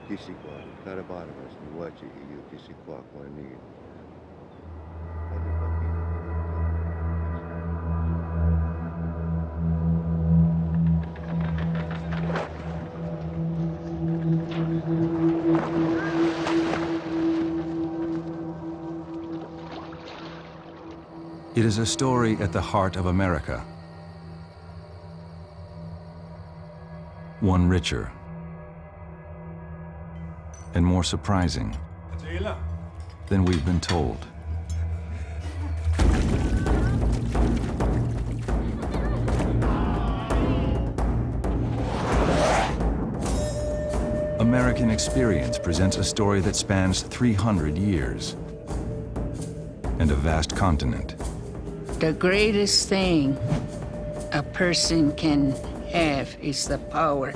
Kisikwa, Karabarabas, Nuachi, Iyo Kisikwa, Kwani. It is a story at the heart of America. One richer and more surprising than we've been told. American Experience presents a story that spans 300 years and a vast continent. The greatest thing a person can have is the power.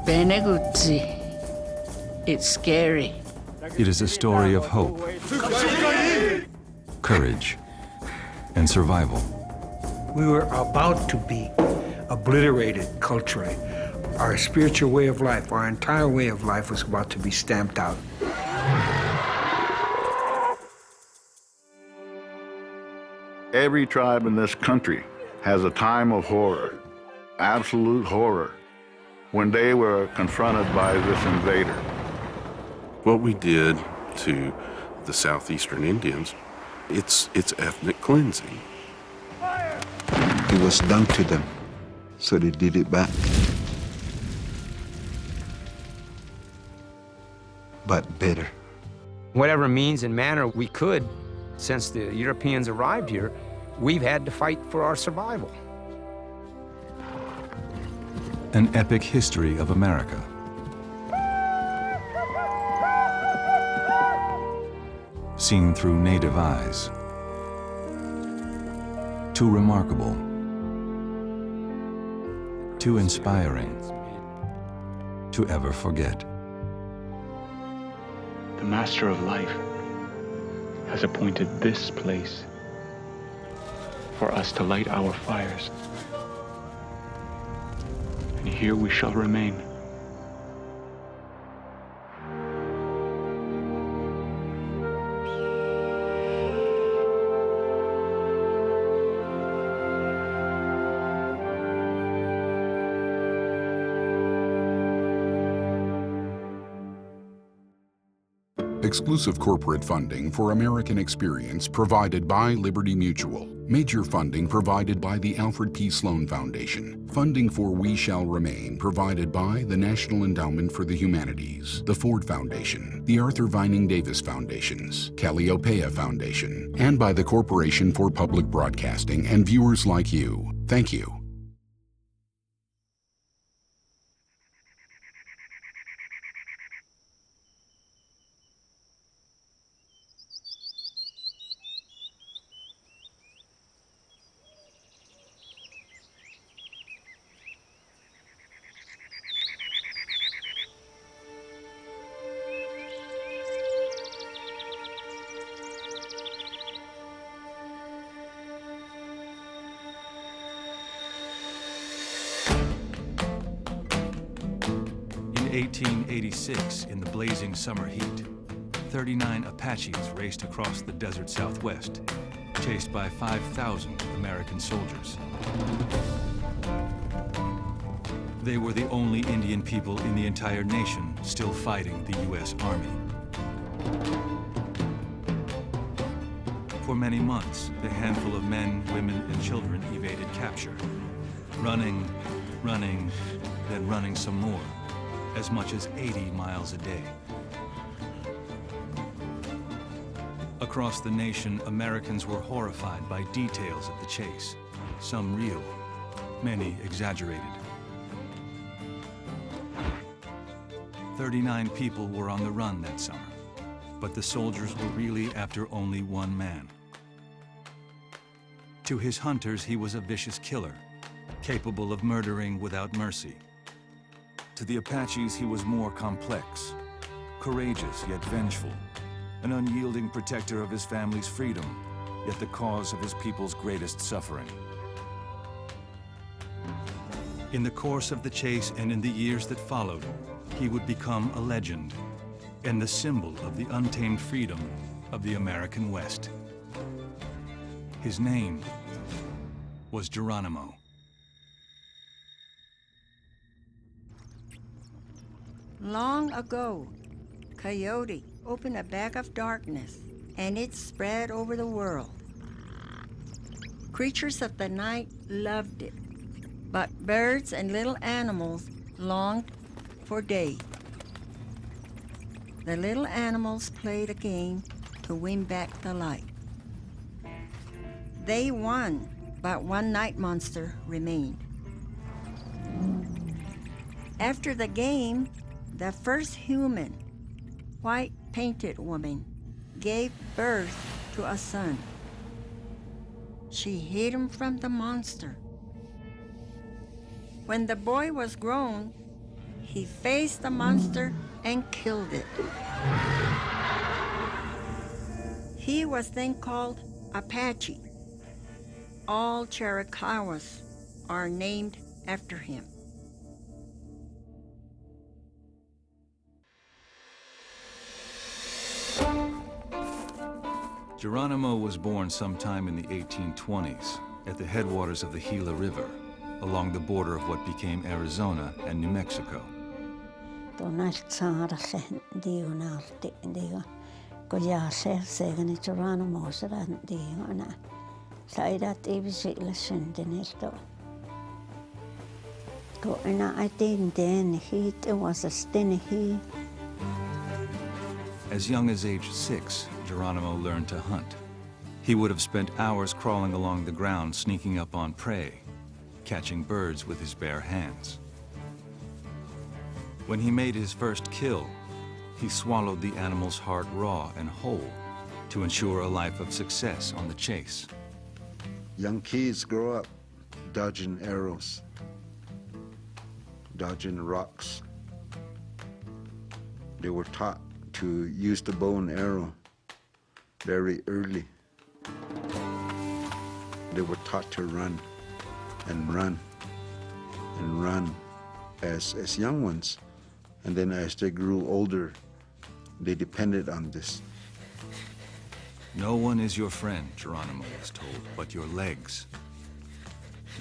Beneguzzi, it's scary. It is a story of hope, courage, and survival. We were about to be obliterated culturally. Our spiritual way of life, our entire way of life was about to be stamped out. Every tribe in this country has a time of horror, absolute horror, when they were confronted by this invader. What we did to the southeastern Indians, it's ethnic cleansing. It was done to them, so they did it back. But better. Whatever means and manner we could, since the Europeans arrived here, we've had to fight for our survival. An epic history of America. Seen through native eyes. Too remarkable. Too inspiring to ever forget. The Master of Life has appointed this place for us to light our fires. And here we shall remain. Exclusive corporate funding for American Experience provided by Liberty Mutual. Major funding provided by the Alfred P. Sloan Foundation. Funding for We Shall Remain provided by the National Endowment for the Humanities, the Ford Foundation, the Arthur Vining Davis Foundations, Calliopeia Foundation, and by the Corporation for Public Broadcasting and viewers like you. Thank you. In 1886, in the blazing summer heat, 39 Apaches raced across the desert Southwest, chased by 5,000 American soldiers. They were the only Indian people in the entire nation still fighting the U.S. Army. For many months, the handful of men, women, and children evaded capture, running, running, then running some more, as much as 80 miles a day. Across the nation, Americans were horrified by details of the chase, some real, many exaggerated. 39 people were on the run that summer, but the soldiers were really after only one man. To his hunters, he was a vicious killer, capable of murdering without mercy. To the Apaches, he was more complex, courageous yet vengeful, an unyielding protector of his family's freedom, yet the cause of his people's greatest suffering. In the course of the chase and in the years that followed, he would become a legend and the symbol of the untamed freedom of the American West. His name was Geronimo. Long ago, Coyote opened a bag of darkness, and it spread over the world. Creatures of the night loved it, but birds and little animals longed for day. The little animals played a game to win back the light. They won, but one night monster remained. After the game, the first human, white painted woman, gave birth to a son. She hid him from the monster. When the boy was grown, he faced the monster and killed it. He was then called Apache. All Chiricahuas are named after him. Geronimo was born sometime in the 1820s at the headwaters of the Gila River, along the border of what became Arizona and New Mexico. As young as age 6, Geronimo learned to hunt. He would have spent hours crawling along the ground, sneaking up on prey, catching birds with his bare hands. When he made his first kill, he swallowed the animal's heart raw and whole to ensure a life of success on the chase. Young kids grow up dodging arrows, dodging rocks. They were taught to use the bow and arrow very early. They were taught to run and run and run as young ones. And then as they grew older, they depended on this. No one is your friend, Geronimo was told, but your legs.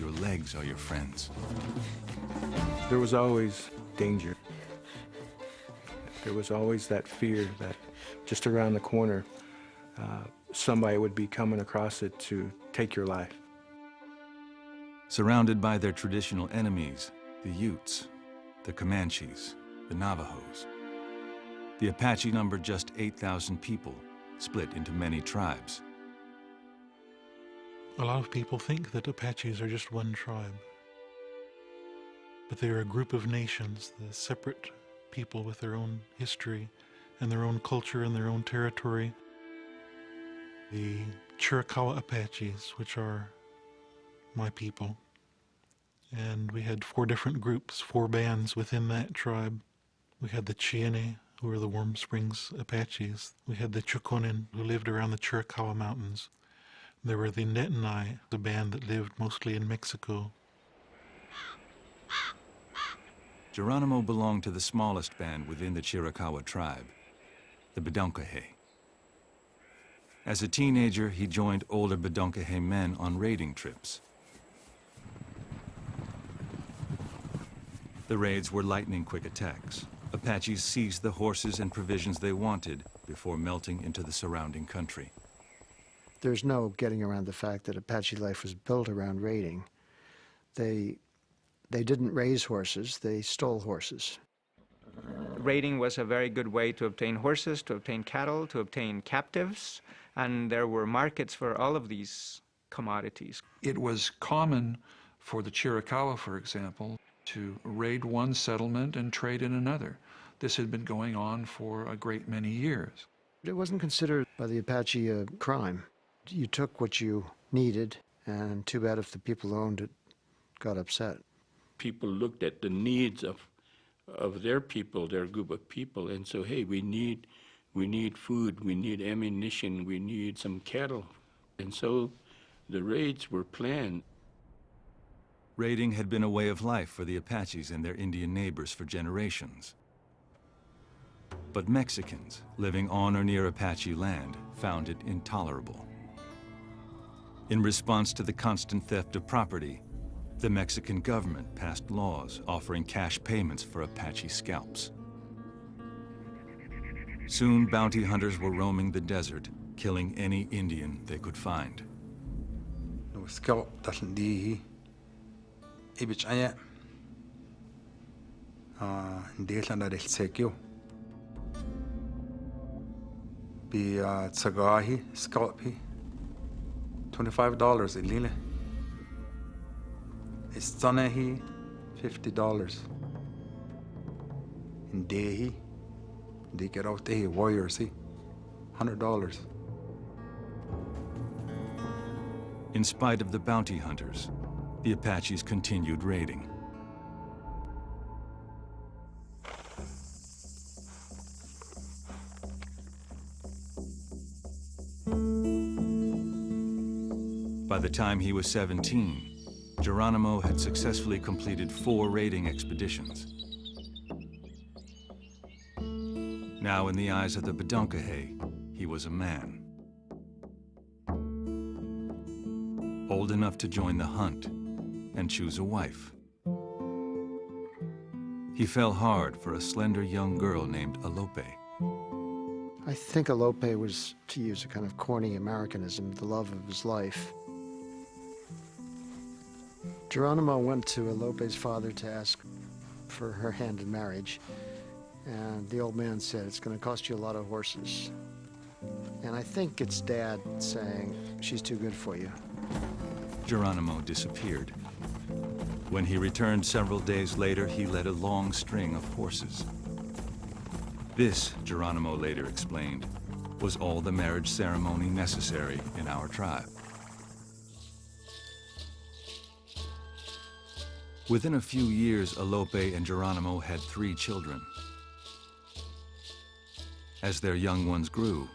Your legs are your friends. There was always danger. There was always that fear that just around the corner, somebody would be coming across it to take your life. Surrounded by their traditional enemies, the Utes, the Comanches, the Navajos. The Apache numbered just 8,000 people, split into many tribes. A lot of people think that Apaches are just one tribe, but they are a group of nations, the separate people with their own history and their own culture and their own territory. The Chiricahua Apaches, which are my people, and we had 4 different groups, 4 bands within that tribe. We had the Cheyenne, who were the Warm Springs Apaches. We had the Chokonen, who lived around the Chiricahua Mountains. There were the Netanai, the band that lived mostly in Mexico. Geronimo belonged to the smallest band within the Chiricahua tribe, the Bedonkohe. As a teenager, he joined older Bedonkohe men on raiding trips. The raids were lightning-quick attacks. Apaches seized the horses and provisions they wanted before melting into the surrounding country. There's no getting around the fact that Apache life was built around raiding. They didn't raise horses, they stole horses. Raiding was a very good way to obtain horses, to obtain cattle, to obtain captives, and there were markets for all of these commodities. It was common for the Chiricahua, for example, to raid one settlement and trade in another. This had been going on for a great many years. It wasn't considered by the Apache a crime. You took what you needed, and too bad if the people who owned it got upset. People looked at the needs of their people, their group of people, and so, hey, we need food, we need ammunition, we need some cattle. And so the raids were planned. Raiding had been a way of life for the Apaches and their Indian neighbors for generations. But Mexicans living on or near Apache land found it intolerable. In response to the constant theft of property, the Mexican government passed laws offering cash payments for Apache scalps. Soon, bounty hunters were roaming the desert, killing any Indian they could find. No scalp doesn't die. Ibich aya. Ndela na del sekyo. Be tsagahi scalpi. $25 in lile. Istanahi $50. In dehi. They get out there, warriors, see, $100. In spite of the bounty hunters, the Apaches continued raiding. By the time he was 17, Geronimo had successfully completed 4 raiding expeditions. Now, in the eyes of the Bedonkohe, he was a man. Old enough to join the hunt and choose a wife. He fell hard for a slender young girl named Alope. I think Alope was, to use a kind of corny Americanism, the love of his life. Geronimo went to Alope's father to ask for her hand in marriage. And the old man said, it's going to cost you a lot of horses. And I think it's Dad saying, she's too good for you. Geronimo disappeared. When he returned several days later, he led a long string of horses. This, Geronimo later explained, was all the marriage ceremony necessary in our tribe. Within a few years, Alope and Geronimo had 3 children. As their young ones grew,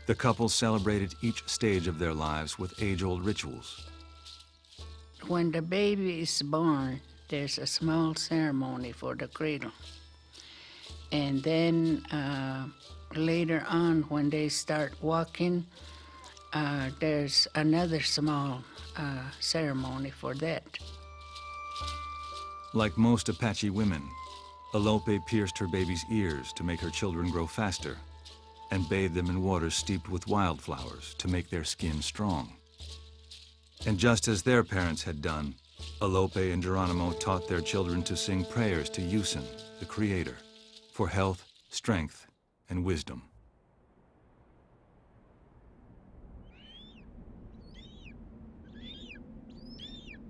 the couple celebrated each stage of their lives with age-old rituals. When the baby is born, there's a small ceremony for the cradle. And then later on, when they start walking, there's another small ceremony for that. Like most Apache women, Alope pierced her baby's ears to make her children grow faster, and bathed them in water steeped with wildflowers to make their skin strong. And just as their parents had done, Alope and Geronimo taught their children to sing prayers to Yusen, the Creator, for health, strength, and wisdom.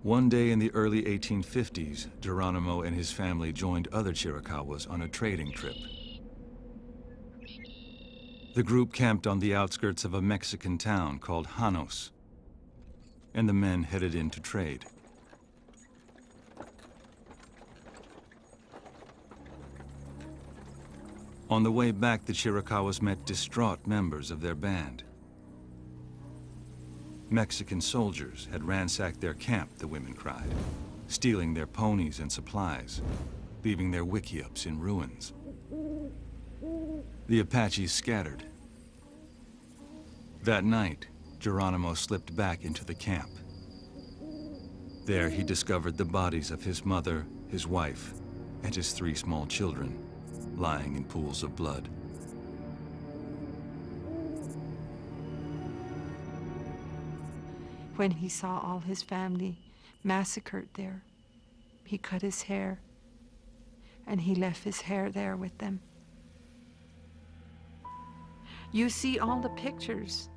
One day in the early 1850s, Geronimo and his family joined other Chiricahuas on a trading trip. The group camped on the outskirts of a Mexican town called Janos, and the men headed in to trade. On the way back, the Chiricahuas met distraught members of their band. Mexican soldiers had ransacked their camp, the women cried, stealing their ponies and supplies, leaving their wickiups in ruins. The Apaches scattered. That night, Geronimo slipped back into the camp. There he discovered the bodies of his mother, his wife, and his 3 small children, lying in pools of blood. When he saw all his family massacred there, he cut his hair, and he left his hair there with them. You see all the pictures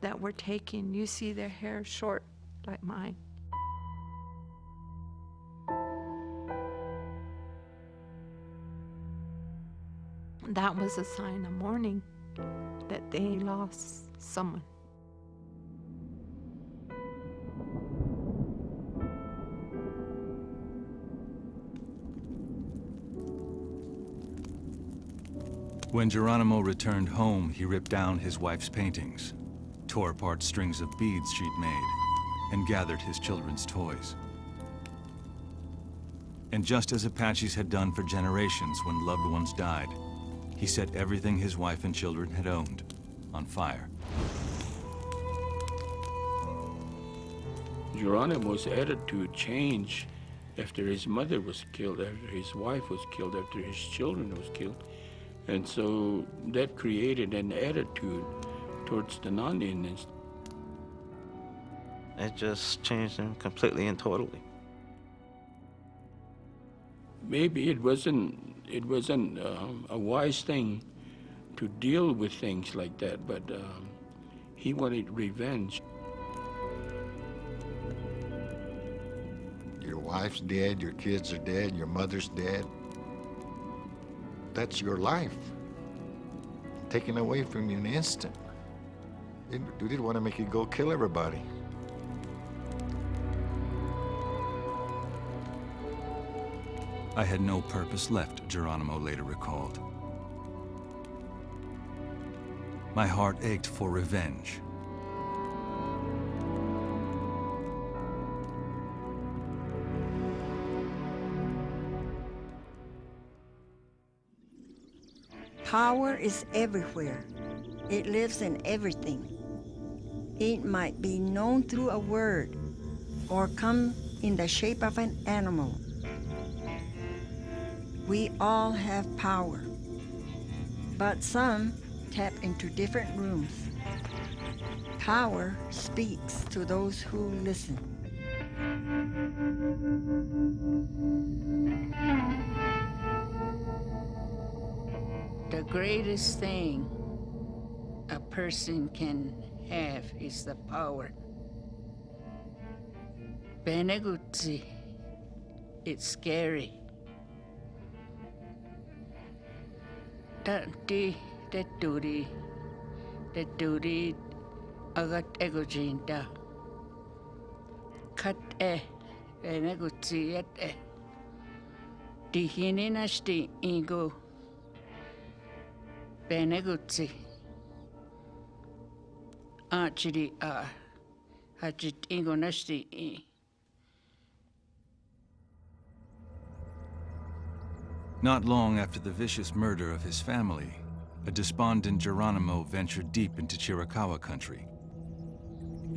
that were taken, you see their hair short like mine. That was a sign of mourning that they lost someone. When Geronimo returned home, he ripped down his wife's paintings, tore apart strings of beads she'd made, and gathered his children's toys. And just as Apaches had done for generations when loved ones died, he set everything his wife and children had owned on fire. Geronimo's attitude changed after his mother was killed, after his wife was killed, after his children was killed. And so that created an attitude towards the non-Indians. It just changed him completely and totally. Maybe it wasn't a wise thing to deal with things like that, but he wanted revenge. Your wife's dead, your kids are dead, your mother's dead. That's your life. Taken away from you in an instant. They didn't want to make you go kill everybody. I had no purpose left, Geronimo later recalled. My heart ached for revenge. Power is everywhere. It lives in everything. It might be known through a word or come in the shape of an animal. We all have power, but some tap into different rooms. Power speaks to those who listen. The greatest thing a person can have is the power. Beneguzzi, it's scary. The duty agat egojinta. Kat beneguzzi et Dihininashti ego beneguzzi. Archidi hajit ego nashti. Not long after the vicious murder of his family, a despondent Geronimo ventured deep into Chiricahua country.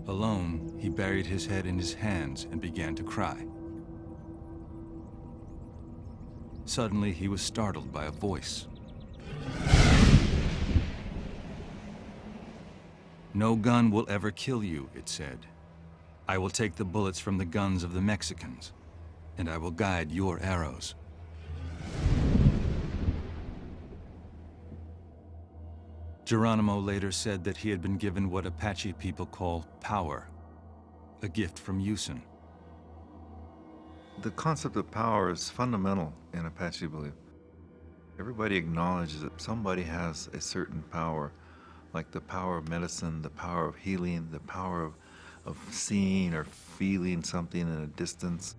Alone, he buried his head in his hands and began to cry. Suddenly, he was startled by a voice. "No gun will ever kill you," it said. "I will take the bullets from the guns of the Mexicans, and I will guide your arrows." Geronimo later said that he had been given what Apache people call power, a gift from Usen. The concept of power is fundamental in Apache belief. Everybody acknowledges that somebody has a certain power, like the power of medicine, the power of healing, the power of seeing or feeling something in a distance.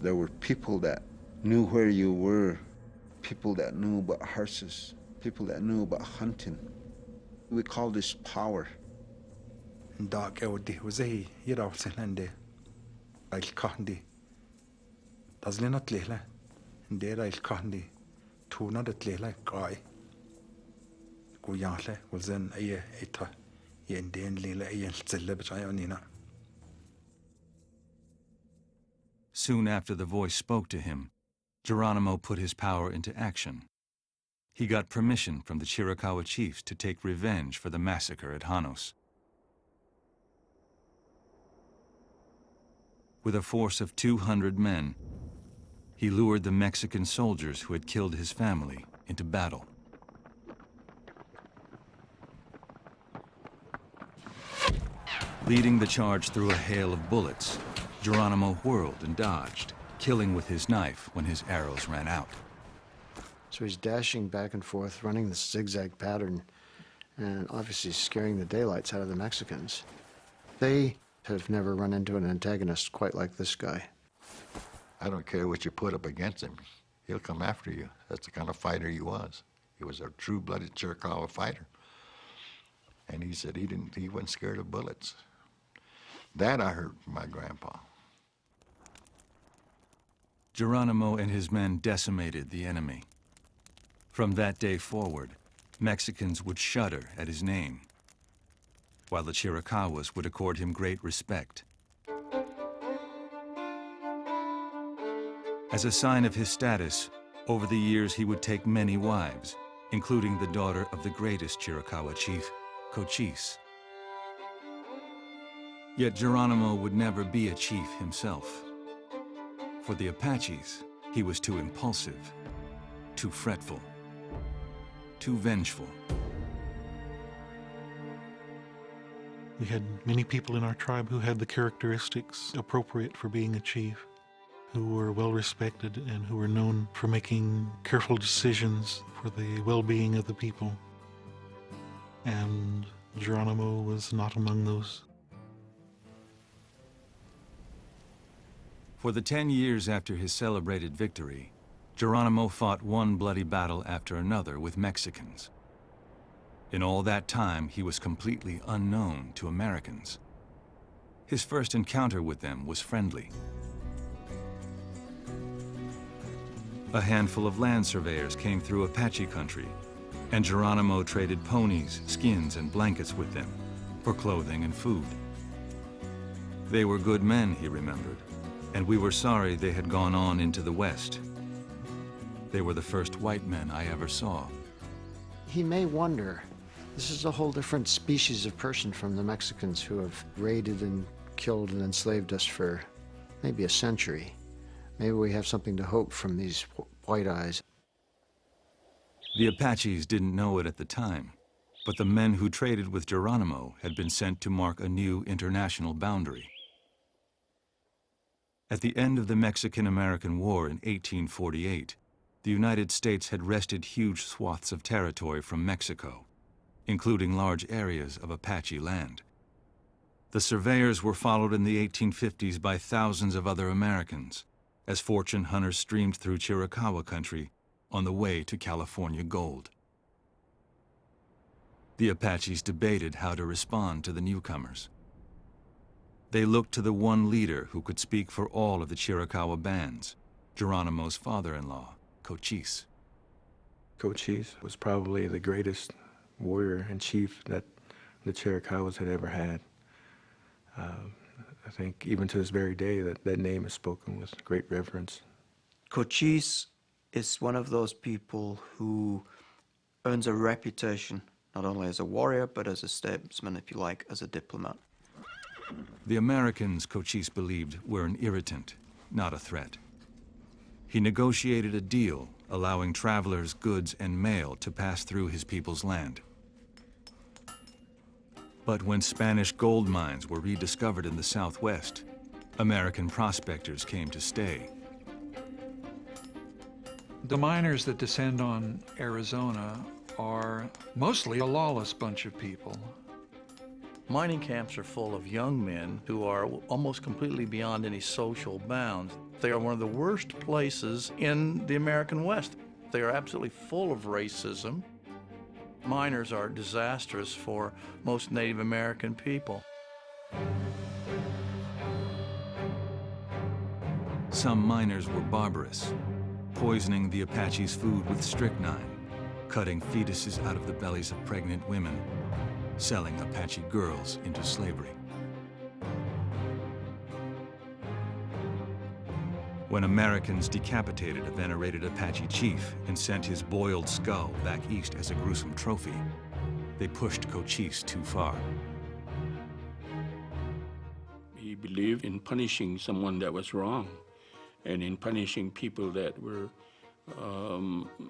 There were people that knew where you were, people that knew about horses, people that knew about hunting. We call this power. Dark Ewdi was a year of Silande. I'll Condi. Does Linot Lila, and there I'll Condi. Two not at Lila, Guy. Guyanle was then a eta, yen den Lila, a celebration. Soon after the voice spoke to him, Geronimo put his power into action. He got permission from the Chiricahua chiefs to take revenge for the massacre at Janos. With a force of 200 men, he lured the Mexican soldiers who had killed his family into battle. Leading the charge through a hail of bullets, Geronimo whirled and dodged, killing with his knife when his arrows ran out. So he's dashing back and forth, running this zigzag pattern, and obviously scaring the daylights out of the Mexicans. They have never run into an antagonist quite like this guy. I don't care what you put up against him. He'll come after you. That's the kind of fighter he was. He was a true-blooded Chiricahua fighter. And he said he wasn't scared of bullets. That I heard from my grandpa. Geronimo and his men decimated the enemy. From that day forward, Mexicans would shudder at his name, while the Chiricahuas would accord him great respect. As a sign of his status, over the years he would take many wives, including the daughter of the greatest Chiricahua chief, Cochise. Yet Geronimo would never be a chief himself. For the Apaches, he was too impulsive, too fretful, too vengeful. We had many people in our tribe who had the characteristics appropriate for being a chief, who were well respected and who were known for making careful decisions for the well-being of the people. And Geronimo was not among those. For the 10 years after his celebrated victory, Geronimo fought one bloody battle after another with Mexicans. In all that time, he was completely unknown to Americans. His first encounter with them was friendly. A handful of land surveyors came through Apache country, and Geronimo traded ponies, skins, and blankets with them for clothing and food. They were good men, he remembered, and we were sorry they had gone on into the West. They were the first white men I ever saw. He may wonder, this is a whole different species of person from the Mexicans who have raided and killed and enslaved us for maybe a century. Maybe we have something to hope from these white eyes. The Apaches didn't know it at the time, but the men who traded with Geronimo had been sent to mark a new international boundary. At the end of the Mexican-American War in 1848, the United States had wrested huge swaths of territory from Mexico, including large areas of Apache land. The surveyors were followed in the 1850s by thousands of other Americans, as fortune hunters streamed through Chiricahua country on the way to California gold. The Apaches debated how to respond to the newcomers. They looked to the one leader who could speak for all of the Chiricahua bands, Geronimo's father-in-law, Cochise. Cochise was probably the greatest warrior and chief that the Chiricahuas had ever had. I think even to this very day that name is spoken with great reverence. Cochise is one of those people who earns a reputation, not only as a warrior, but as a statesman, if you like, as a diplomat. The Americans, Cochise believed, were an irritant, not a threat. He negotiated a deal allowing travelers, goods, and mail to pass through his people's land. But when Spanish gold mines were rediscovered in the Southwest, American prospectors came to stay. The miners that descend on Arizona are mostly a lawless bunch of people. Mining camps are full of young men who are almost completely beyond any social bounds. They are one of the worst places in the American West. They are absolutely full of racism. Miners are disastrous for most Native American people. Some miners were barbarous, poisoning the Apaches' food with strychnine, cutting fetuses out of the bellies of pregnant women, selling Apache girls into slavery. When Americans decapitated a venerated Apache chief and sent his boiled skull back east as a gruesome trophy, they pushed Cochise too far. He believed in punishing someone that was wrong and in punishing people that were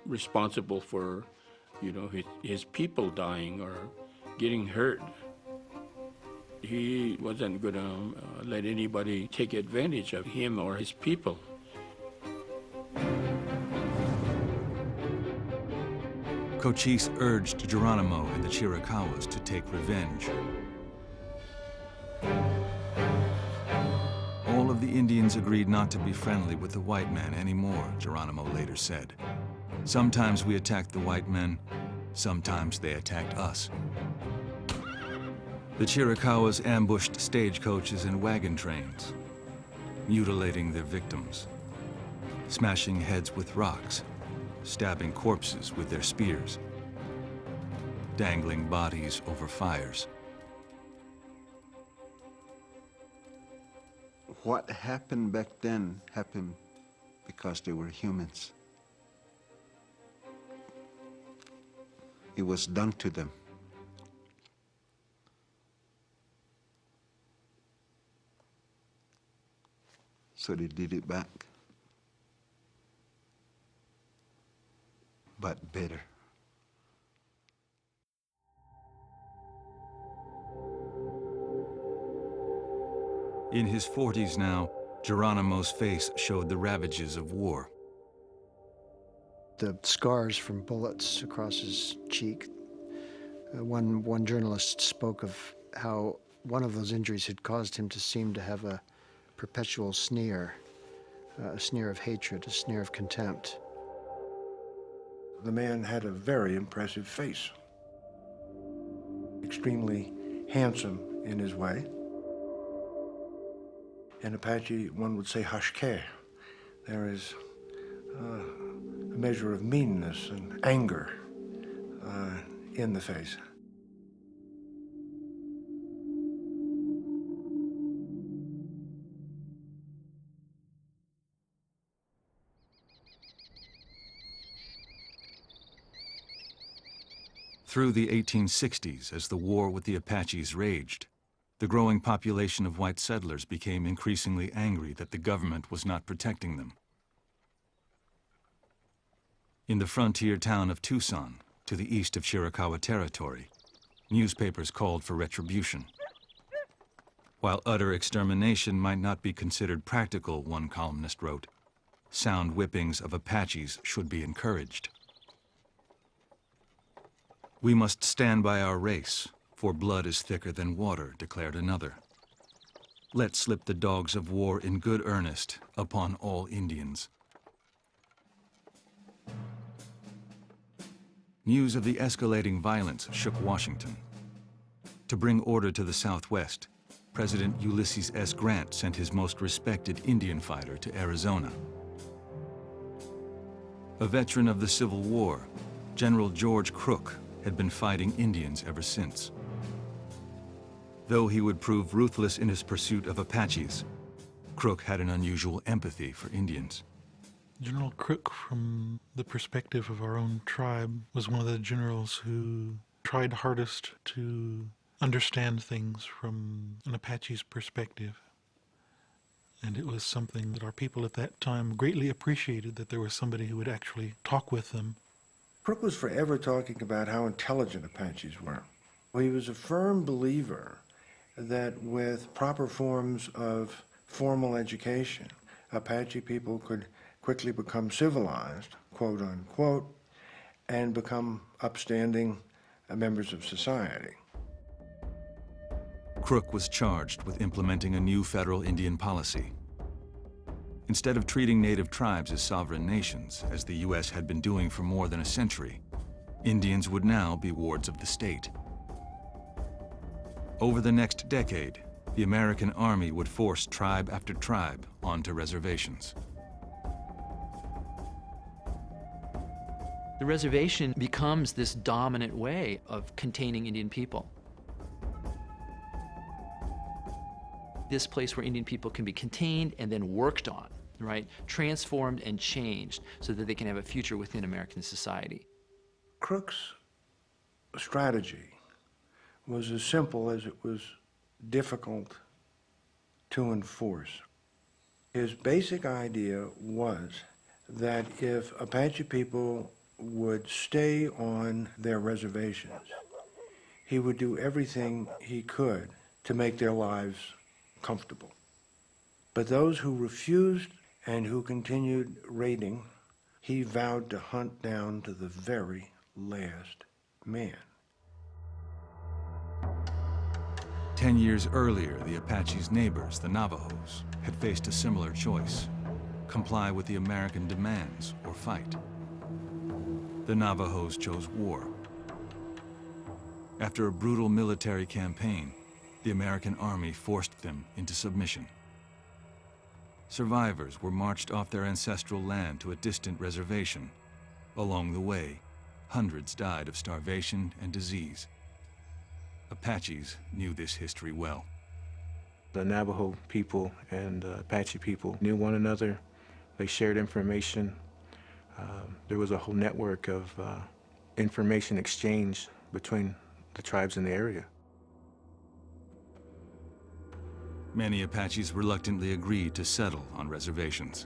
responsible for, his people dying or getting hurt. He wasn't going to let anybody take advantage of him or his people. Cochise urged Geronimo and the Chiricahuas to take revenge. All of the Indians agreed not to be friendly with the white man anymore, Geronimo later said. Sometimes we attacked the white men, sometimes they attacked us. The Chiricahuas ambushed stagecoaches and wagon trains, mutilating their victims, smashing heads with rocks, stabbing corpses with their spears, dangling bodies over fires. What happened back then happened because they were humans. It was done to them. So they did it back. But better. In his 40s now, Geronimo's face showed the ravages of war. The scars from bullets across his cheek. One journalist spoke of how one of those injuries had caused him to seem to have a perpetual sneer, a sneer of hatred, a sneer of contempt. The man had a very impressive face. Extremely handsome in his way. In Apache, one would say hashke. There is a measure of meanness and anger in the face. Through the 1860s, as the war with the Apaches raged, the growing population of white settlers became increasingly angry that the government was not protecting them. In the frontier town of Tucson, to the east of Chiricahua Territory, newspapers called for retribution. While utter extermination might not be considered practical, one columnist wrote, sound whippings of Apaches should be encouraged. We must stand by our race, for blood is thicker than water, declared another. Let slip the dogs of war in good earnest upon all Indians. News of the escalating violence shook Washington. To bring order to the Southwest, President Ulysses S. Grant sent his most respected Indian fighter to Arizona. A veteran of the Civil War, General George Crook had been fighting Indians ever since. Though he would prove ruthless in his pursuit of Apaches, Crook had an unusual empathy for Indians. General Crook, from the perspective of our own tribe, was one of the generals who tried hardest to understand things from an Apache's perspective. And it was something that our people at that time greatly appreciated, that there was somebody who would actually talk with them. Crook was forever talking about how intelligent Apaches were. He was a firm believer that with proper forms of formal education, Apache people could quickly become civilized, quote unquote, and become upstanding members of society. Crook was charged with implementing a new federal Indian policy. Instead of treating native tribes as sovereign nations, as the U.S. had been doing for more than a century, Indians would now be wards of the state. Over the next decade, the American Army would force tribe after tribe onto reservations. The reservation becomes this dominant way of containing Indian people. This place where Indian people can be contained and then worked on, right? Transformed and changed so that they can have a future within American society. Crook's strategy was as simple as it was difficult to enforce. His basic idea was that if Apache people would stay on their reservations, he would do everything he could to make their lives comfortable. But those who refused and who continued raiding, he vowed to hunt down to the very last man. 10 years earlier, the Apaches' neighbors, the Navajos, had faced a similar choice: comply with the American demands or fight. The Navajos chose war. After a brutal military campaign, the American Army forced them into submission. Survivors were marched off their ancestral land to a distant reservation, Along the way, hundreds died of starvation and disease. Apaches knew this history well. The Navajo people and Apache people knew one another. They shared information. There was a whole network of information exchange between the tribes in the area. Many Apaches reluctantly agreed to settle on reservations.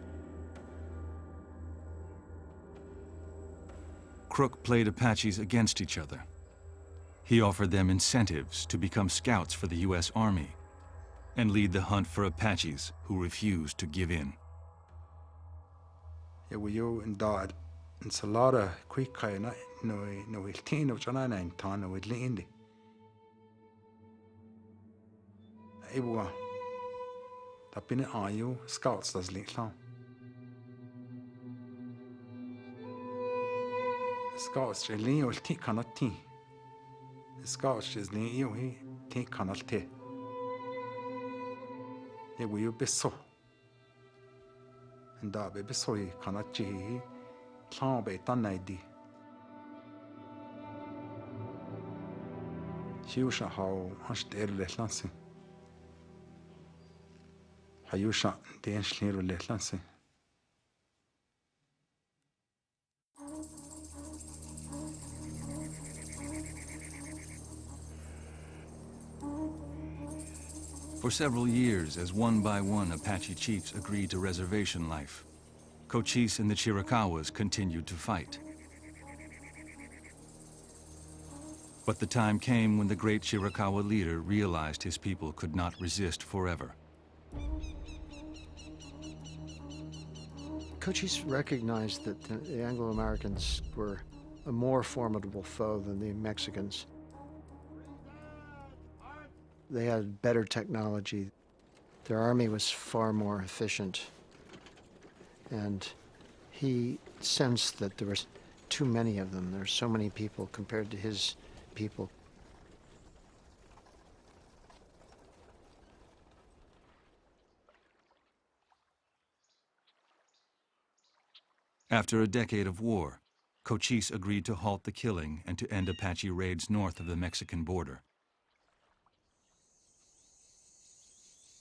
Crook played Apaches against each other. He offered them incentives to become scouts for the U.S. Army and lead the hunt for Apaches who refused to give in. Yeah, we you in dad, and a lot of quick kind of no teen of John and Ton with Lindy. Ewa, that been an you scouts does little. Scouts, Lean will take cannot tea. Scouts is Lean you, he take cannot tea. Yeah, we you be so. And that baby so he cannot gee, can't be done ID. She was how much there latency. How you shot dance little latency. For several years, as one by one Apache chiefs agreed to reservation life, Cochise and the Chiricahuas continued to fight. But the time came when the great Chiricahua leader realized his people could not resist forever. Cochise recognized that the Anglo-Americans were a more formidable foe than the Mexicans. They had better technology. Their army was far more efficient. And he sensed that there was too many of them. There were so many people compared to his people. After a decade of war, Cochise agreed to halt the killing and to end Apache raids north of the Mexican border.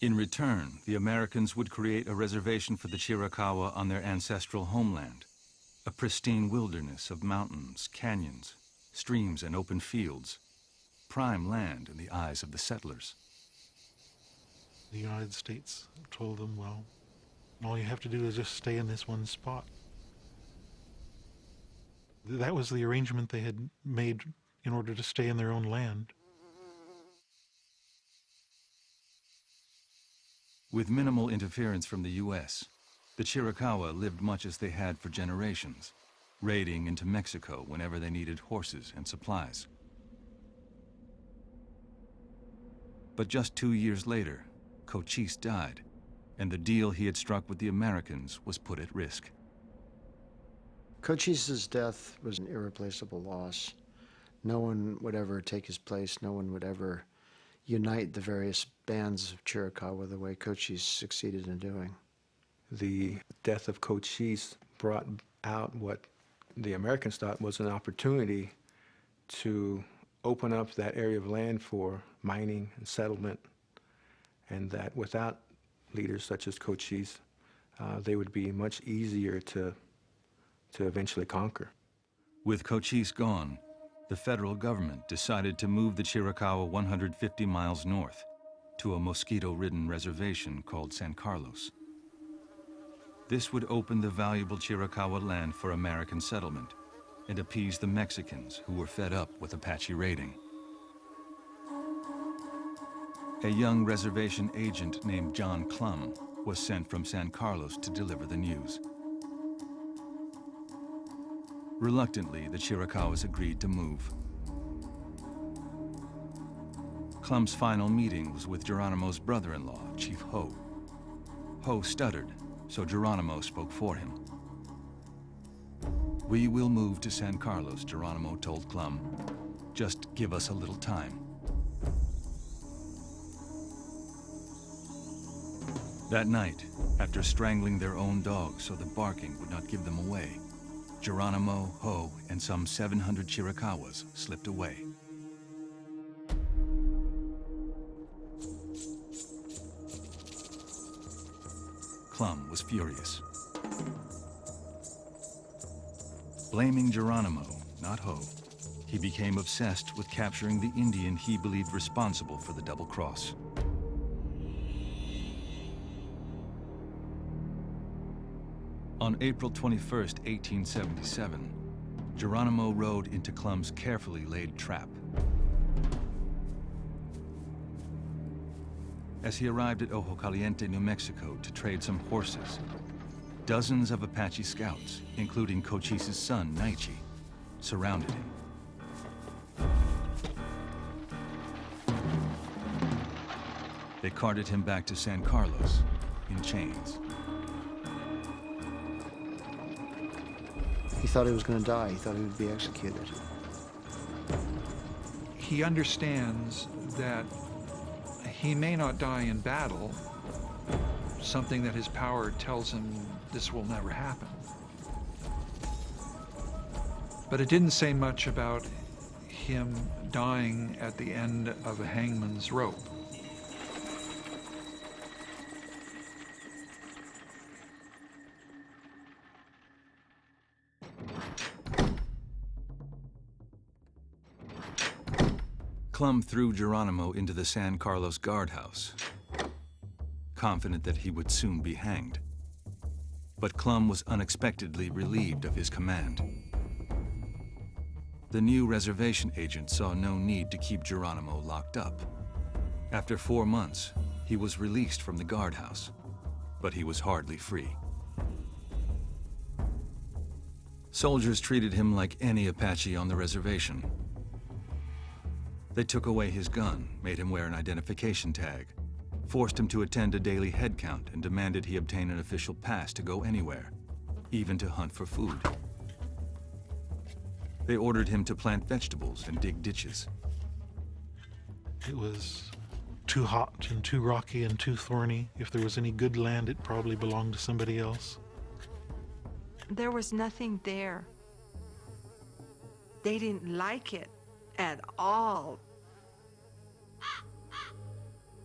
In return, the Americans would create a reservation for the Chiricahua on their ancestral homeland, a pristine wilderness of mountains, canyons, streams, and open fields, prime land in the eyes of the settlers. The United States told them, well, all you have to do is just stay in this one spot. That was the arrangement they had made in order to stay in their own land. With minimal interference from the U.S., the Chiricahua lived much as they had for generations, raiding into Mexico whenever they needed horses and supplies. But just 2 years later, Cochise died, and the deal he had struck with the Americans was put at risk. Cochise's death was an irreplaceable loss. No one would ever take his place. No one would ever unite the various bands of Chiricahua the way Cochise succeeded in doing. The death of Cochise brought out what the Americans thought was an opportunity to open up that area of land for mining and settlement, and that without leaders such as Cochise, they would be much easier to eventually conquer. With Cochise gone, the federal government decided to move the Chiricahua 150 miles north to a mosquito-ridden reservation called San Carlos. This would open the valuable Chiricahua land for American settlement and appease the Mexicans who were fed up with Apache raiding. A young reservation agent named John Clum was sent from San Carlos to deliver the news. Reluctantly, the Chiricahuas agreed to move. Clum's final meeting was with Geronimo's brother-in-law, Chief Ho. Ho stuttered, so Geronimo spoke for him. "We will move to San Carlos," Geronimo told Clum. "Just give us a little time." That night, after strangling their own dogs so the barking would not give them away, Geronimo, Ho, and some 700 Chiricahuas slipped away. Clum was furious. Blaming Geronimo, not Ho, he became obsessed with capturing the Indian he believed responsible for the double cross. On April 21, 1877, Geronimo rode into Clum's carefully laid trap. As he arrived at Ojo Caliente, New Mexico, to trade some horses, dozens of Apache scouts, including Cochise's son, Naiche, surrounded him. They carted him back to San Carlos in chains. He thought he was going to die. He thought he would be executed. He understands that he may not die in battle, something that his power tells him this will never happen. But it didn't say much about him dying at the end of a hangman's rope. Clum threw Geronimo into the San Carlos guardhouse, confident that he would soon be hanged. But Clum was unexpectedly relieved of his command. The new reservation agent saw no need to keep Geronimo locked up. After 4 months, he was released from the guardhouse, but he was hardly free. Soldiers treated him like any Apache on the reservation. They took away his gun, made him wear an identification tag, forced him to attend a daily head count, and demanded he obtain an official pass to go anywhere, even to hunt for food. They ordered him to plant vegetables and dig ditches. It was too hot and too rocky and too thorny. If there was any good land, it probably belonged to somebody else. There was nothing there. They didn't like it at all.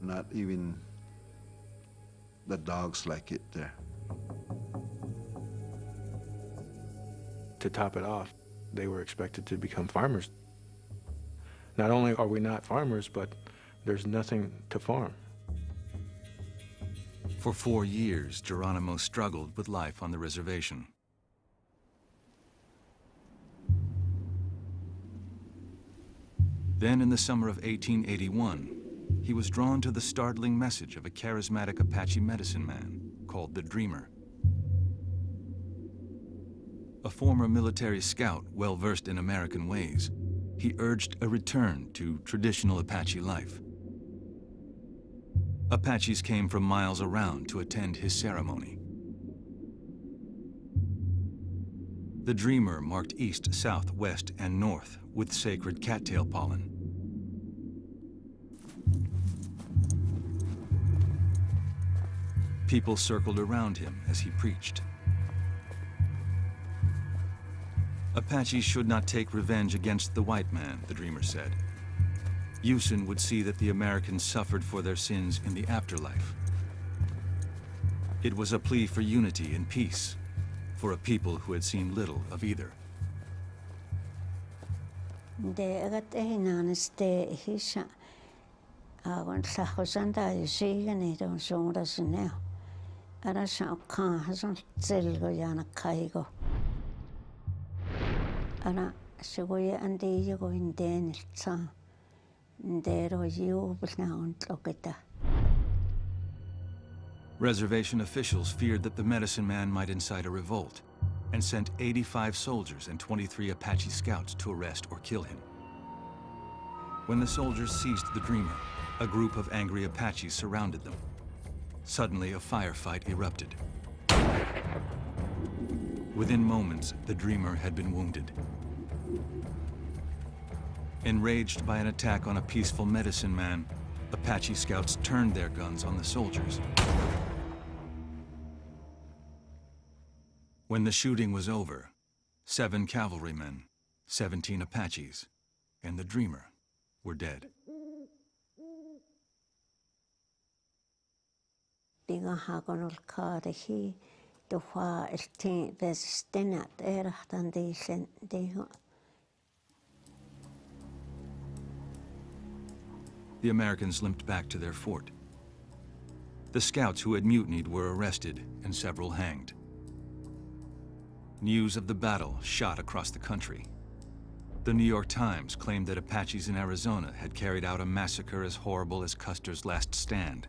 Not even the dogs like it there. To top it off, they were expected to become farmers. Not only are we not farmers, but there's nothing to farm. For 4 years, Geronimo struggled with life on the reservation. Then in the summer of 1881, he was drawn to the startling message of a charismatic Apache medicine man called the Dreamer. A former military scout well-versed in American ways, he urged a return to traditional Apache life. Apaches came from miles around to attend his ceremony. The Dreamer marked east, south, west, and north with sacred cattail pollen. People circled around him as he preached. Apaches should not take revenge against the white man, the Dreamer said. Usen would see that the Americans suffered for their sins in the afterlife. It was a plea for unity and peace, for a people who had seen little of either. Reservation officials feared that the medicine man might incite a revolt and sent 85 soldiers and 23 Apache scouts to arrest or kill him. When the soldiers seized the Dreamer, a group of angry Apaches surrounded them. Suddenly, a firefight erupted. Within moments, the Dreamer had been wounded. Enraged by an attack on a peaceful medicine man, Apache scouts turned their guns on the soldiers. When the shooting was over, 7 cavalrymen, 17 Apaches, and the dreamer were dead. The Americans limped back to their fort. The scouts who had mutinied were arrested and several hanged. News of the battle shot across the country. The New York Times claimed that Apaches in Arizona had carried out a massacre as horrible as Custer's last stand.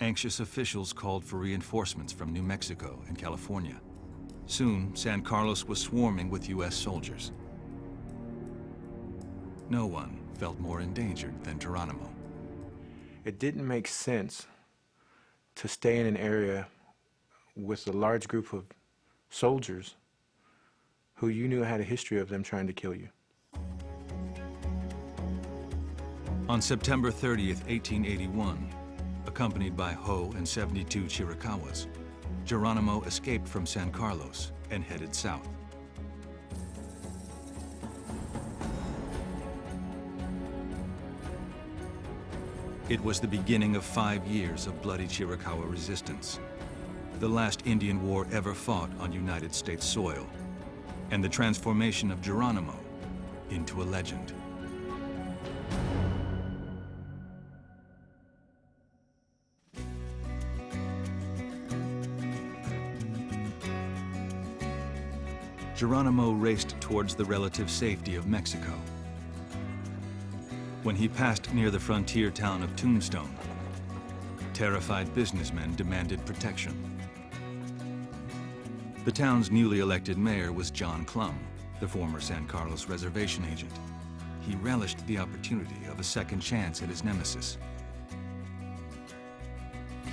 Anxious officials called for reinforcements from New Mexico and California. Soon, San Carlos was swarming with U.S. soldiers. No one felt more endangered than Geronimo. It didn't make sense to stay in an area with a large group of soldiers who you knew had a history of them trying to kill you. On September 30th, 1881, accompanied by Ho and 72 Chiricahuas, Geronimo escaped from San Carlos and headed south. It was the beginning of 5 years of bloody Chiricahua resistance, the last Indian war ever fought on United States soil, and the transformation of Geronimo into a legend. Geronimo raced towards the relative safety of Mexico. When he passed near the frontier town of Tombstone, terrified businessmen demanded protection. The town's newly elected mayor was John Clum, the former San Carlos reservation agent. He relished the opportunity of a second chance at his nemesis.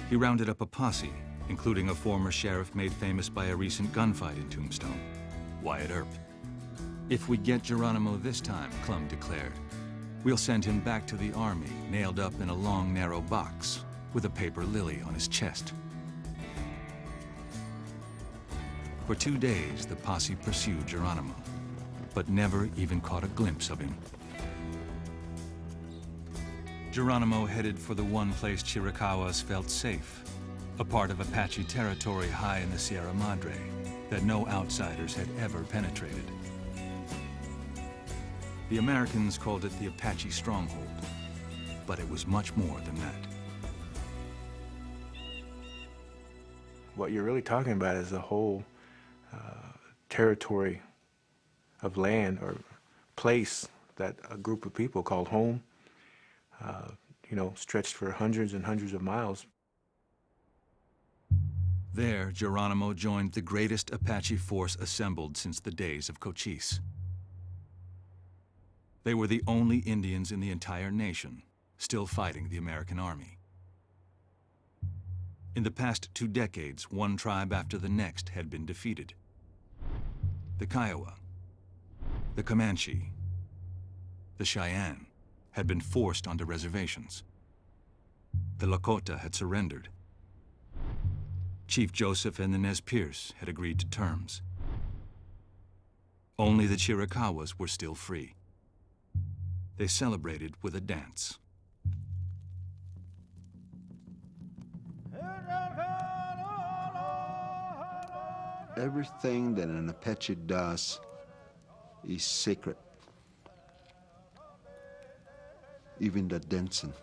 He rounded up a posse, including a former sheriff made famous by a recent gunfight in Tombstone, Wyatt Earp. "If we get Geronimo this time," Clum declared, "we'll send him back to the army, nailed up in a long, narrow box, with a paper lily on his chest." For 2 days, the posse pursued Geronimo, but never even caught a glimpse of him. Geronimo headed for the one place Chiricahuas felt safe, a part of Apache territory high in the Sierra Madre that no outsiders had ever penetrated. The Americans called it the Apache Stronghold, but it was much more than that. What you're really talking about is the whole territory of land or place that a group of people called home, stretched for hundreds and hundreds of miles. There, Geronimo joined the greatest Apache force assembled since the days of Cochise. They were the only Indians in the entire nation still fighting the American army. In the past 2 decades, one tribe after the next had been defeated. The Kiowa, the Comanche, the Cheyenne had been forced onto reservations. The Lakota had surrendered. Chief Joseph and the Nez Perce had agreed to terms. Only the Chiricahuas were still free. They celebrated with a dance. Everything that an Apache does is sacred. Even the dancing.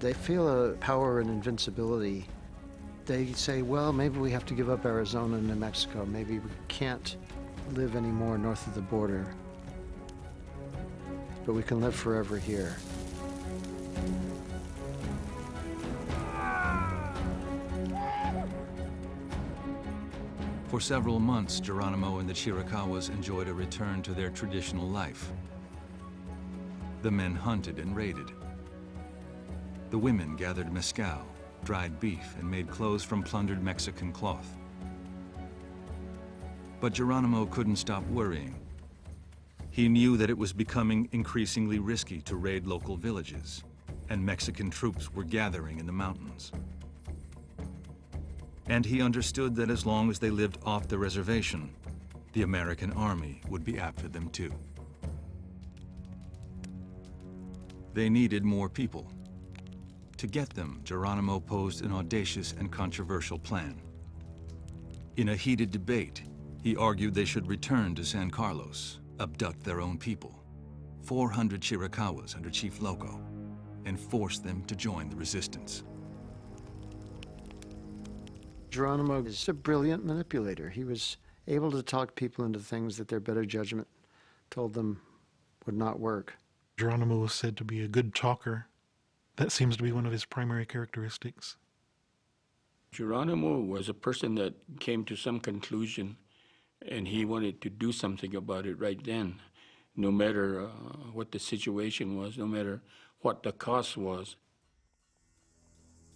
They feel a power and invincibility. They say, well, maybe we have to give up Arizona and New Mexico. Maybe we can't live anymore north of the border, but we can live forever here. For several months, Geronimo and the Chiricahuas enjoyed a return to their traditional life. The men hunted and raided. The women gathered mezcal, dried beef, and made clothes from plundered Mexican cloth. But Geronimo couldn't stop worrying. He knew that it was becoming increasingly risky to raid local villages, and Mexican troops were gathering in the mountains. And he understood that as long as they lived off the reservation, the American army would be after them too. They needed more people. To get them, Geronimo posed an audacious and controversial plan. In a heated debate, he argued they should return to San Carlos, abduct their own people, 400 Chiricahuas under Chief Loco, and force them to join the resistance. Geronimo is a brilliant manipulator. He was able to talk people into things that their better judgment told them would not work. Geronimo was said to be a good talker. That seems to be one of his primary characteristics. Geronimo was a person that came to some conclusion, and he wanted to do something about it right then, no matter what the situation was, no matter what the cost was.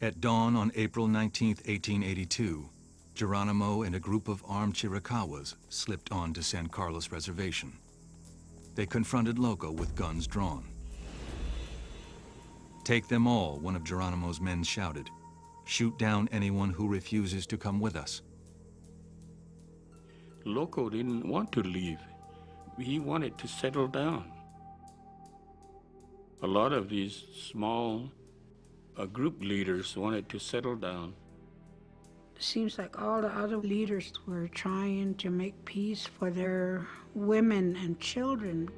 At dawn on April 19, 1882, Geronimo and a group of armed Chiricahuas slipped onto San Carlos Reservation. They confronted Loco with guns drawn. "Take them all," one of Geronimo's men shouted. "Shoot down anyone who refuses to come with us." Loco didn't want to leave. He wanted to settle down. A lot of these small group leaders wanted to settle down. Seems like all the other leaders were trying to make peace for their women and children.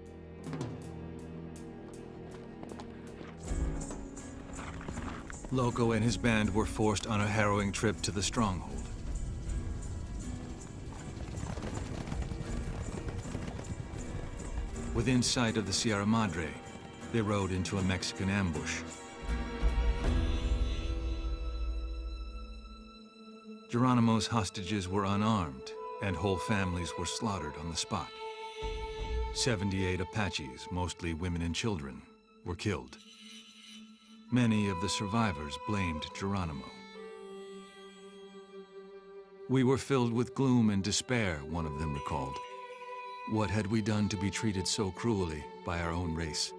Loco and his band were forced on a harrowing trip to the stronghold. Within sight of the Sierra Madre, they rode into a Mexican ambush. Geronimo's hostages were unarmed, and whole families were slaughtered on the spot. 78 Apaches, mostly women and children, were killed. Many of the survivors blamed Geronimo. "We were filled with gloom and despair," one of them recalled. "What had we done to be treated so cruelly by our own race?"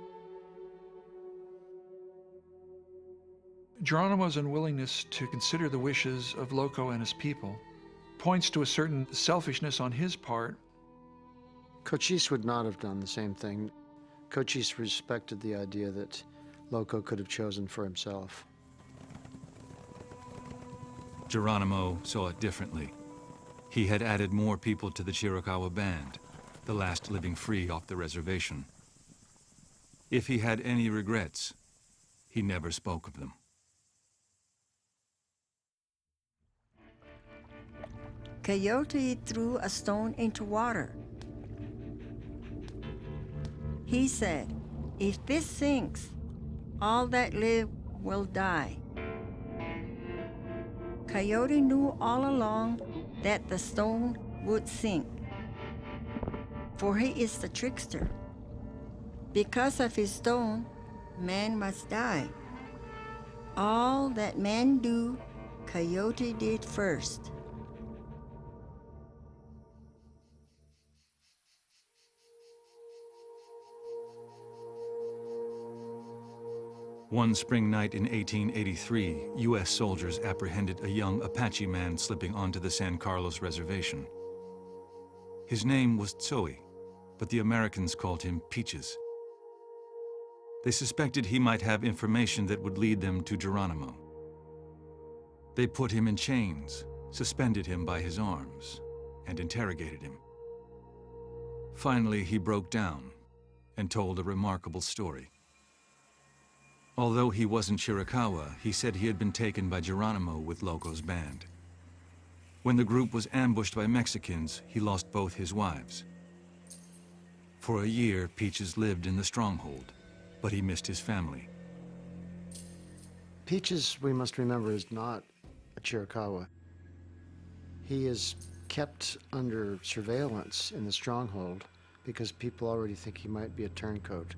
Geronimo's unwillingness to consider the wishes of Loco and his people points to a certain selfishness on his part. Cochise would not have done the same thing. Cochise respected the idea that Loco could have chosen for himself. Geronimo saw it differently. He had added more people to the Chiricahua band, the last living free off the reservation. If he had any regrets, he never spoke of them. Coyote threw a stone into water. He said, "If this sinks, all that live will die." Coyote knew all along that the stone would sink, for he is the trickster. Because of his stone, man must die. All that men do, Coyote did first. One spring night in 1883, U.S. soldiers apprehended a young Apache man slipping onto the San Carlos Reservation. His name was Tsoe, but the Americans called him Peaches. They suspected he might have information that would lead them to Geronimo. They put him in chains, suspended him by his arms, and interrogated him. Finally, he broke down and told a remarkable story. Although he wasn't Chiricahua, he said he had been taken by Geronimo with Loco's band. When the group was ambushed by Mexicans, he lost both his wives. For a year, Peaches lived in the stronghold, but he missed his family. Peaches, we must remember, is not a Chiricahua. He is kept under surveillance in the stronghold because people already think he might be a turncoat.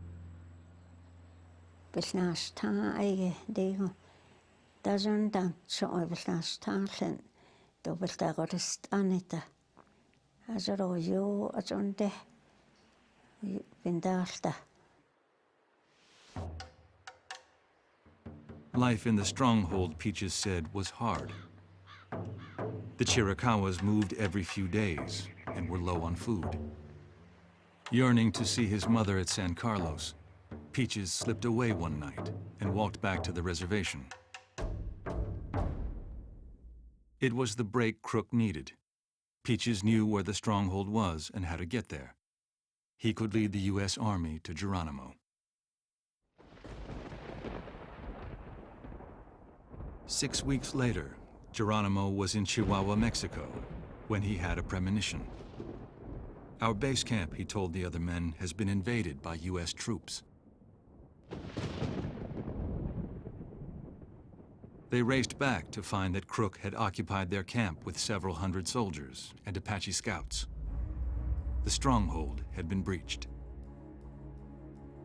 Life in the stronghold, Peaches said, was hard. The Chiricahuas moved every few days and were low on food. Yearning to see his mother at San Carlos, Peaches slipped away one night and walked back to the reservation. It was the break Crook needed. Peaches knew where the stronghold was and how to get there. He could lead the U.S. Army to Geronimo. 6 weeks later, Geronimo was in Chihuahua, Mexico, when he had a premonition. Our base camp, he told the other men, has been invaded by U.S. troops. They raced back to find that Crook had occupied their camp with several hundred soldiers and Apache scouts. The stronghold had been breached.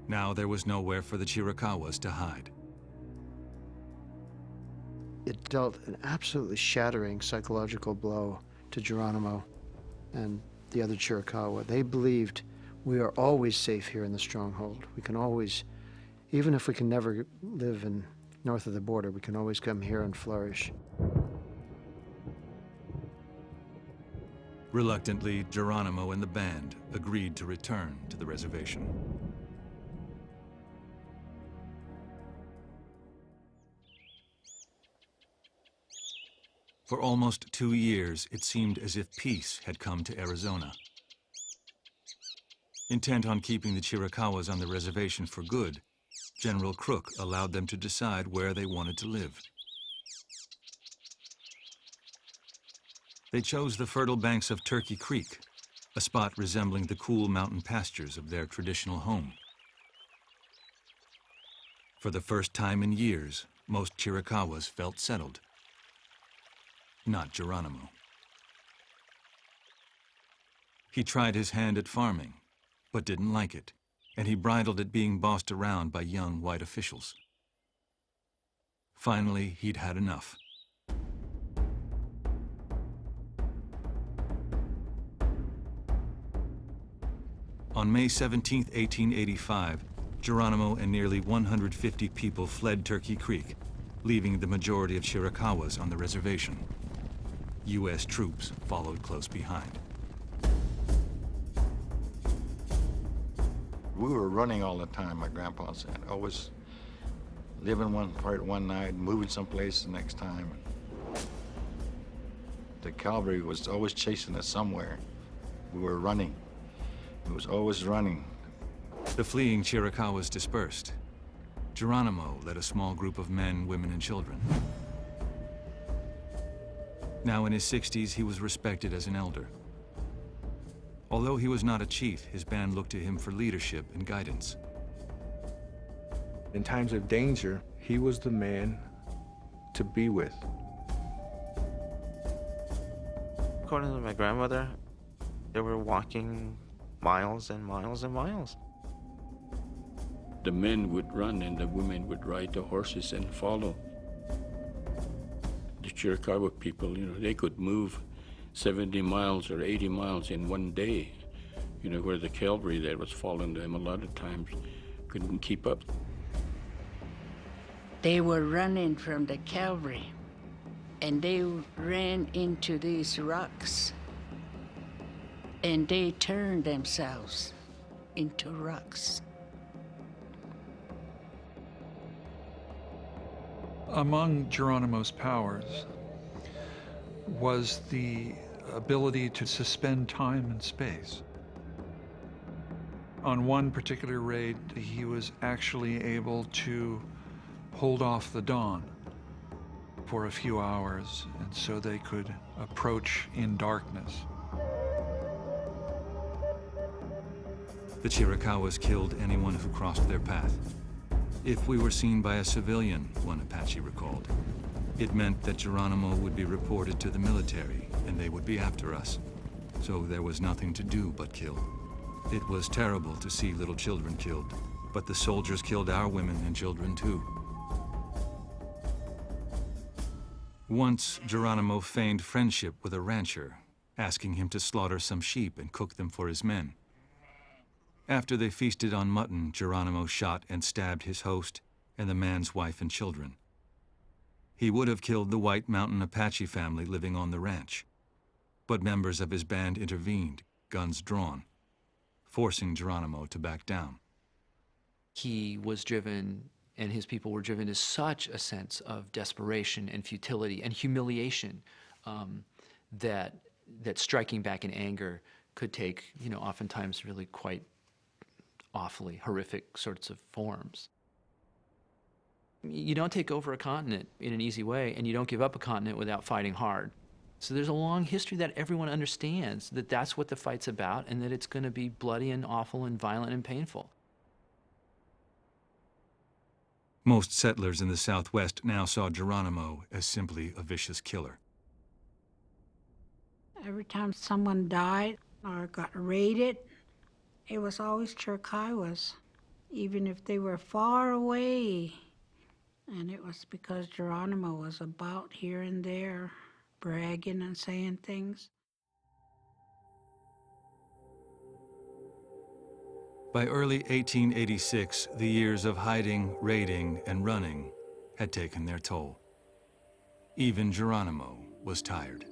Now there was nowhere for the Chiricahuas to hide. It dealt an absolutely shattering psychological blow to Geronimo and the other Chiricahua. They believed we are always safe here in the stronghold. We can always, even if we can never live in north of the border, we can always come here and flourish. Reluctantly, Geronimo and the band agreed to return to the reservation. For almost 2 years, it seemed as if peace had come to Arizona. Intent on keeping the Chiricahuas on the reservation for good, General Crook allowed them to decide where they wanted to live. They chose the fertile banks of Turkey Creek, a spot resembling the cool mountain pastures of their traditional home. For the first time in years, most Chiricahuas felt settled. Not Geronimo. He tried his hand at farming, but didn't like it, and he bridled at being bossed around by young white officials. Finally, he'd had enough. On May 17, 1885, Geronimo and nearly 150 people fled Turkey Creek, leaving the majority of Chiricahuas on the reservation. U.S. troops followed close behind. We were running all the time, my grandpa said. Always living one part one night, moving someplace the next time. The cavalry was always chasing us somewhere. We were running. It was always running. The fleeing Chiricahuas dispersed. Geronimo led a small group of men, women, and children. Now in his 60s, he was respected as an elder. Although he was not a chief, his band looked to him for leadership and guidance. In times of danger, he was the man to be with. According to my grandmother, they were walking miles and miles and miles. The men would run and the women would ride the horses and follow. The Chiricahua people, they could move 70 miles or 80 miles in one day, where the cavalry that was following them a lot of times couldn't keep up. They were running from the cavalry, and they ran into these rocks, and they turned themselves into rocks. Among Geronimo's powers was the ability to suspend time and space. On one particular raid, he was actually able to hold off the dawn for a few hours, and so they could approach in darkness. The Chiricahuas killed anyone who crossed their path. If we were seen by a civilian, one Apache recalled, it meant that Geronimo would be reported to the military and they would be after us. So there was nothing to do but kill. It was terrible to see little children killed, but the soldiers killed our women and children too. Once, Geronimo feigned friendship with a rancher, asking him to slaughter some sheep and cook them for his men. After they feasted on mutton, Geronimo shot and stabbed his host and the man's wife and children. He would have killed the White Mountain Apache family living on the ranch, but members of his band intervened, guns drawn, forcing Geronimo to back down. He was driven, and his people were driven to such a sense of desperation and futility and humiliation that striking back in anger could take, oftentimes really quite awfully horrific sorts of forms. You don't take over a continent in an easy way, and you don't give up a continent without fighting hard. So there's a long history that everyone understands that that's what the fight's about, and that it's going to be bloody and awful and violent and painful. Most settlers in the Southwest now saw Geronimo as simply a vicious killer. Every time someone died or got raided, it was always Chiricahuas, even if they were far away. And it was because Geronimo was about here and there, bragging and saying things. By early 1886, the years of hiding, raiding, and running had taken their toll. Even Geronimo was tired.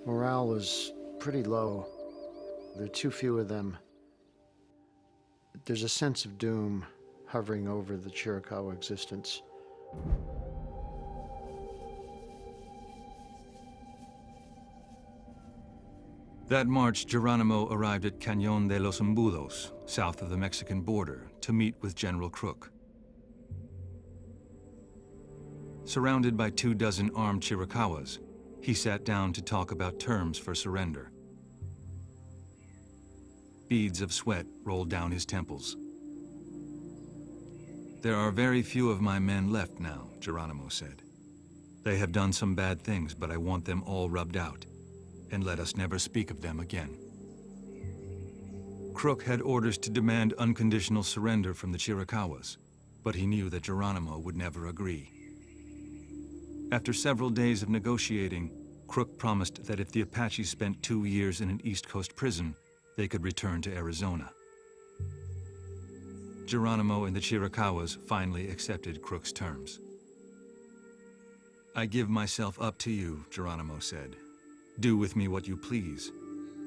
Morale was pretty low. There are too few of them. There's a sense of doom hovering over the Chiricahua existence. That March, Geronimo arrived at Cañón de los Embudos, south of the Mexican border, to meet with General Crook. Surrounded by 24 armed Chiricahuas, he sat down to talk about terms for surrender. Beads of sweat rolled down his temples. "There are very few of my men left now," Geronimo said. "They have done some bad things, but I want them all rubbed out, and let us never speak of them again." Crook had orders to demand unconditional surrender from the Chiricahuas, but he knew that Geronimo would never agree. After several days of negotiating, Crook promised that if the Apaches spent 2 years in an East Coast prison, they could return to Arizona. Geronimo and the Chiricahuas finally accepted Crook's terms. "I give myself up to you," Geronimo said. "Do with me what you please.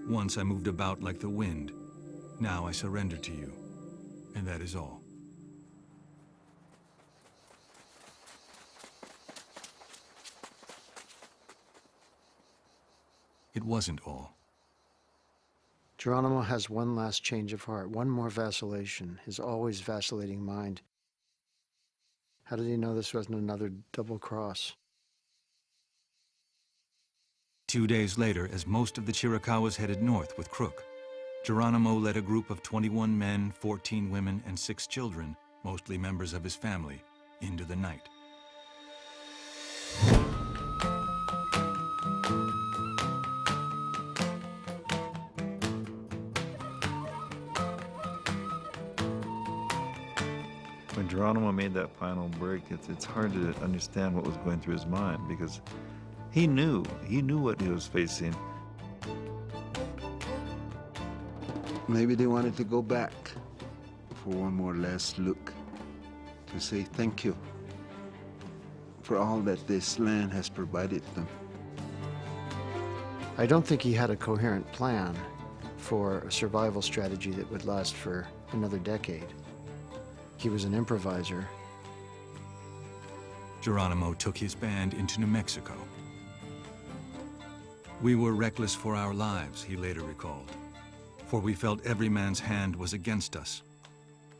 Once I moved about like the wind. Now I surrender to you, and that is all." It wasn't all. Geronimo has one last change of heart, one more vacillation, his always vacillating mind. How did he know this wasn't another double cross? 2 days later, as most of the Chiricahuas headed north with Crook, Geronimo led a group of 21 men, 14 women, and 6 children, mostly members of his family, into the night. When Geronimo made that final break, it's hard to understand what was going through his mind, because he knew what he was facing. Maybe they wanted to go back for one more last look, to say thank you for all that this land has provided them. I don't think he had a coherent plan for a survival strategy that would last for another decade. He was an improviser. Geronimo took his band into New Mexico. "We were reckless for our lives," he later recalled, "for we felt every man's hand was against us.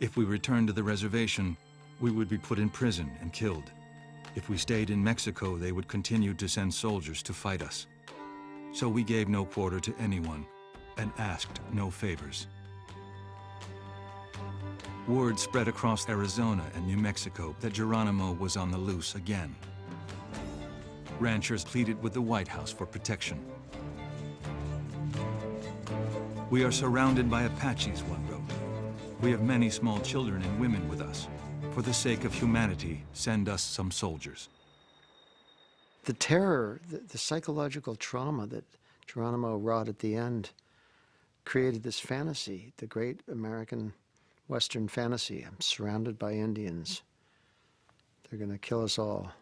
If we returned to the reservation, we would be put in prison and killed. If we stayed in Mexico, they would continue to send soldiers to fight us. So we gave no quarter to anyone and asked no favors. Word spread across Arizona and New Mexico that Geronimo was on the loose again. Ranchers pleaded with the White House for protection. We are surrounded by Apaches, one wrote. We have many small children and women with us. For the sake of humanity, send us some soldiers. The terror, the psychological trauma that Geronimo wrought at the end created this fantasy, the great American Western fantasy. I'm surrounded by Indians. They're going to kill us all.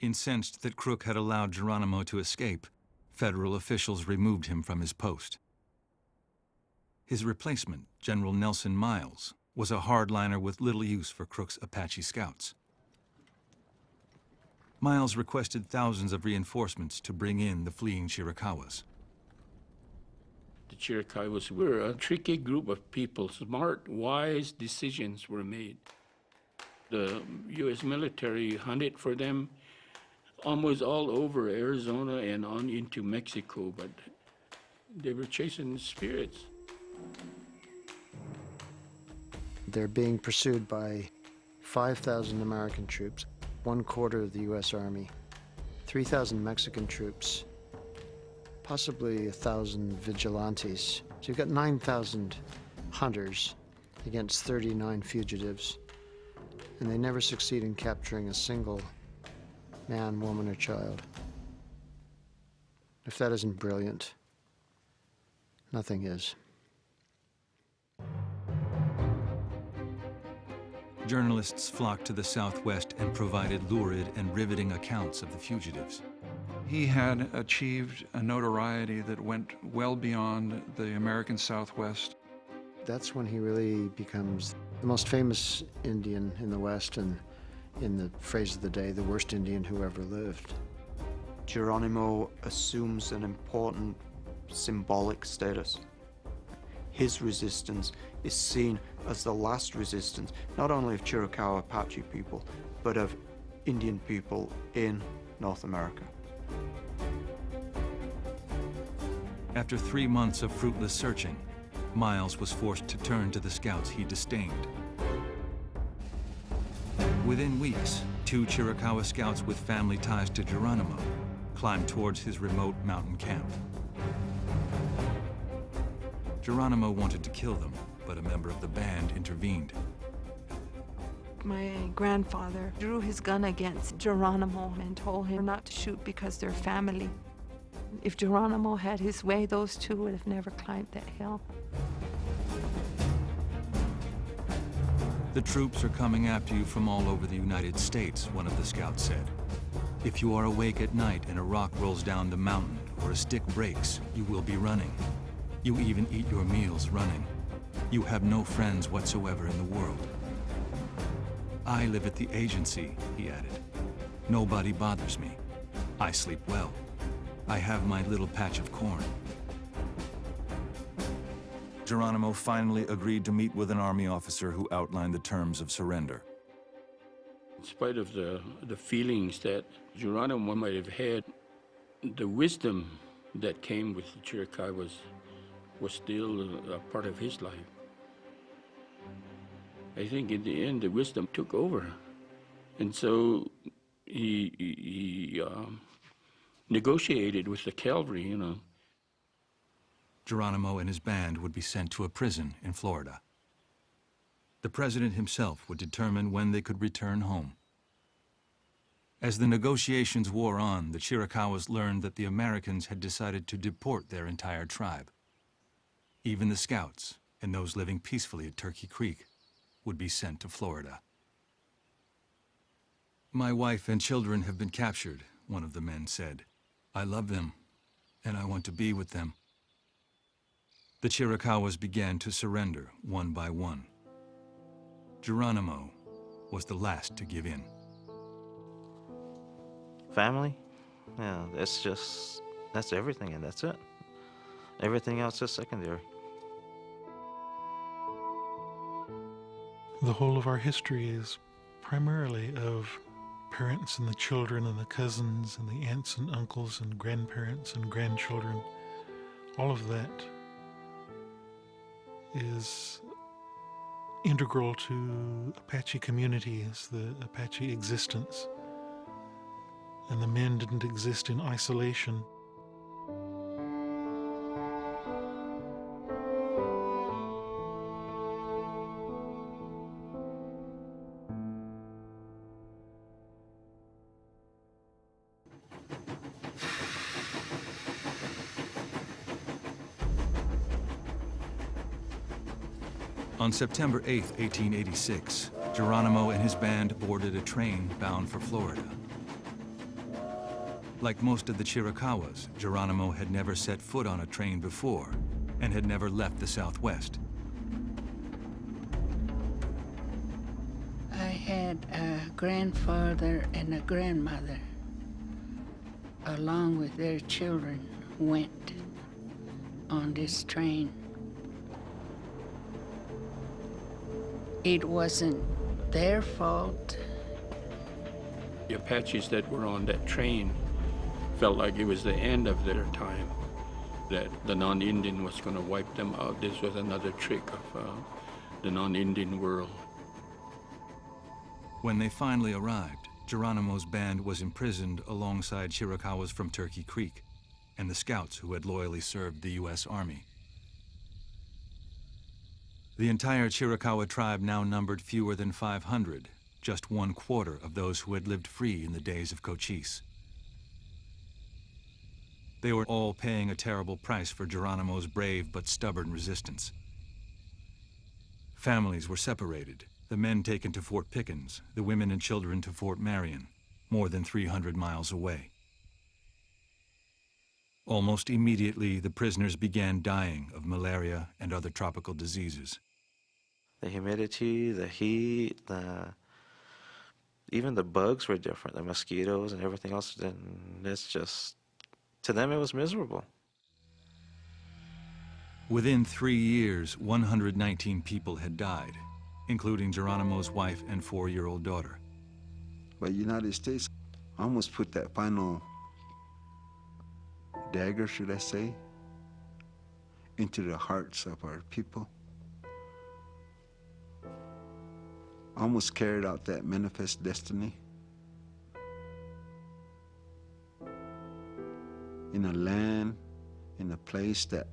Incensed that Crook had allowed Geronimo to escape, federal officials removed him from his post. His replacement, General Nelson Miles, was a hardliner with little use for Crook's Apache scouts. Miles requested thousands of reinforcements to bring in the fleeing Chiricahuas. The Chiricahuas were a tricky group of people. Smart, wise decisions were made. The U.S. military hunted for them almost all over Arizona and on into Mexico, but they were chasing spirits. They're being pursued by 5,000 American troops, 1/4 of the U.S. Army, 3,000 Mexican troops, possibly 1,000 vigilantes. So you've got 9,000 hunters against 39 fugitives, and they never succeed in capturing a single man, woman, or child. If that isn't brilliant, nothing is. Journalists flocked to the Southwest and provided lurid and riveting accounts of the fugitives. He had achieved a notoriety that went well beyond the American Southwest. That's when he really becomes the most famous Indian in the West, and in the phrase of the day, the worst Indian who ever lived. Geronimo assumes an important symbolic status. His resistance is seen as the last resistance, not only of Chiricahua Apache people, but of Indian people in North America. After 3 months of fruitless searching, Miles was forced to turn to the scouts he disdained. Within weeks, 2 Chiricahua scouts with family ties to Geronimo climbed towards his remote mountain camp. Geronimo wanted to kill them, but a member of the band intervened. My grandfather drew his gun against Geronimo and told him not to shoot because they're family. If Geronimo had his way, those two would have never climbed that hill. The troops are coming after you from all over the United States, one of the scouts said. If you are awake at night and a rock rolls down the mountain or a stick breaks, you will be running. You even eat your meals running. You have no friends whatsoever in the world. I live at the agency, he added. Nobody bothers me. I sleep well. I have my little patch of corn. Geronimo finally agreed to meet with an army officer who outlined the terms of surrender. In spite of the feelings that Geronimo might have had, the wisdom that came with the Chiricahuas was still a part of his life. I think in the end, the wisdom took over. And so he negotiated with the cavalry, you know. Geronimo and his band would be sent to a prison in Florida. The president himself would determine when they could return home. As the negotiations wore on, the Chiricahuas learned that the Americans had decided to deport their entire tribe. Even the scouts, and those living peacefully at Turkey Creek, would be sent to Florida. My wife and children have been captured, one of the men said. I love them, and I want to be with them. The Chiricahuas began to surrender one by one. Geronimo was the last to give in. Family? Yeah, that's everything, and that's it. Everything else is secondary. The whole of our history is primarily of parents and the children and the cousins and the aunts and uncles and grandparents and grandchildren. All of that is integral to Apache communities, the Apache existence. And the men didn't exist in isolation. On September 8, 1886, Geronimo and his band boarded a train bound for Florida. Like most of the Chiricahuas, Geronimo had never set foot on a train before and had never left the Southwest. I had a grandfather and a grandmother, along with their children, went on this train. It wasn't their fault. The Apaches that were on that train felt like it was the end of their time, that the non-Indian was going to wipe them out. This was another trick of the non-Indian world. When they finally arrived, Geronimo's band was imprisoned alongside Chiricahuas from Turkey Creek and the scouts who had loyally served the U.S. Army. The entire Chiricahua tribe now numbered fewer than 500, just 1/4 of those who had lived free in the days of Cochise. They were all paying a terrible price for Geronimo's brave but stubborn resistance. Families were separated, the men taken to Fort Pickens, the women and children to Fort Marion, more than 300 miles away. Almost immediately, the prisoners began dying of malaria and other tropical diseases. The humidity, the heat, even the bugs were different, the mosquitoes and everything else. And it's just, to them it was miserable. Within 3 years, 119 people had died, including Geronimo's wife and 4-year-old daughter. But United States almost put that final dagger, should I say, into the hearts of our people. Almost carried out that manifest destiny. In a land, in a place that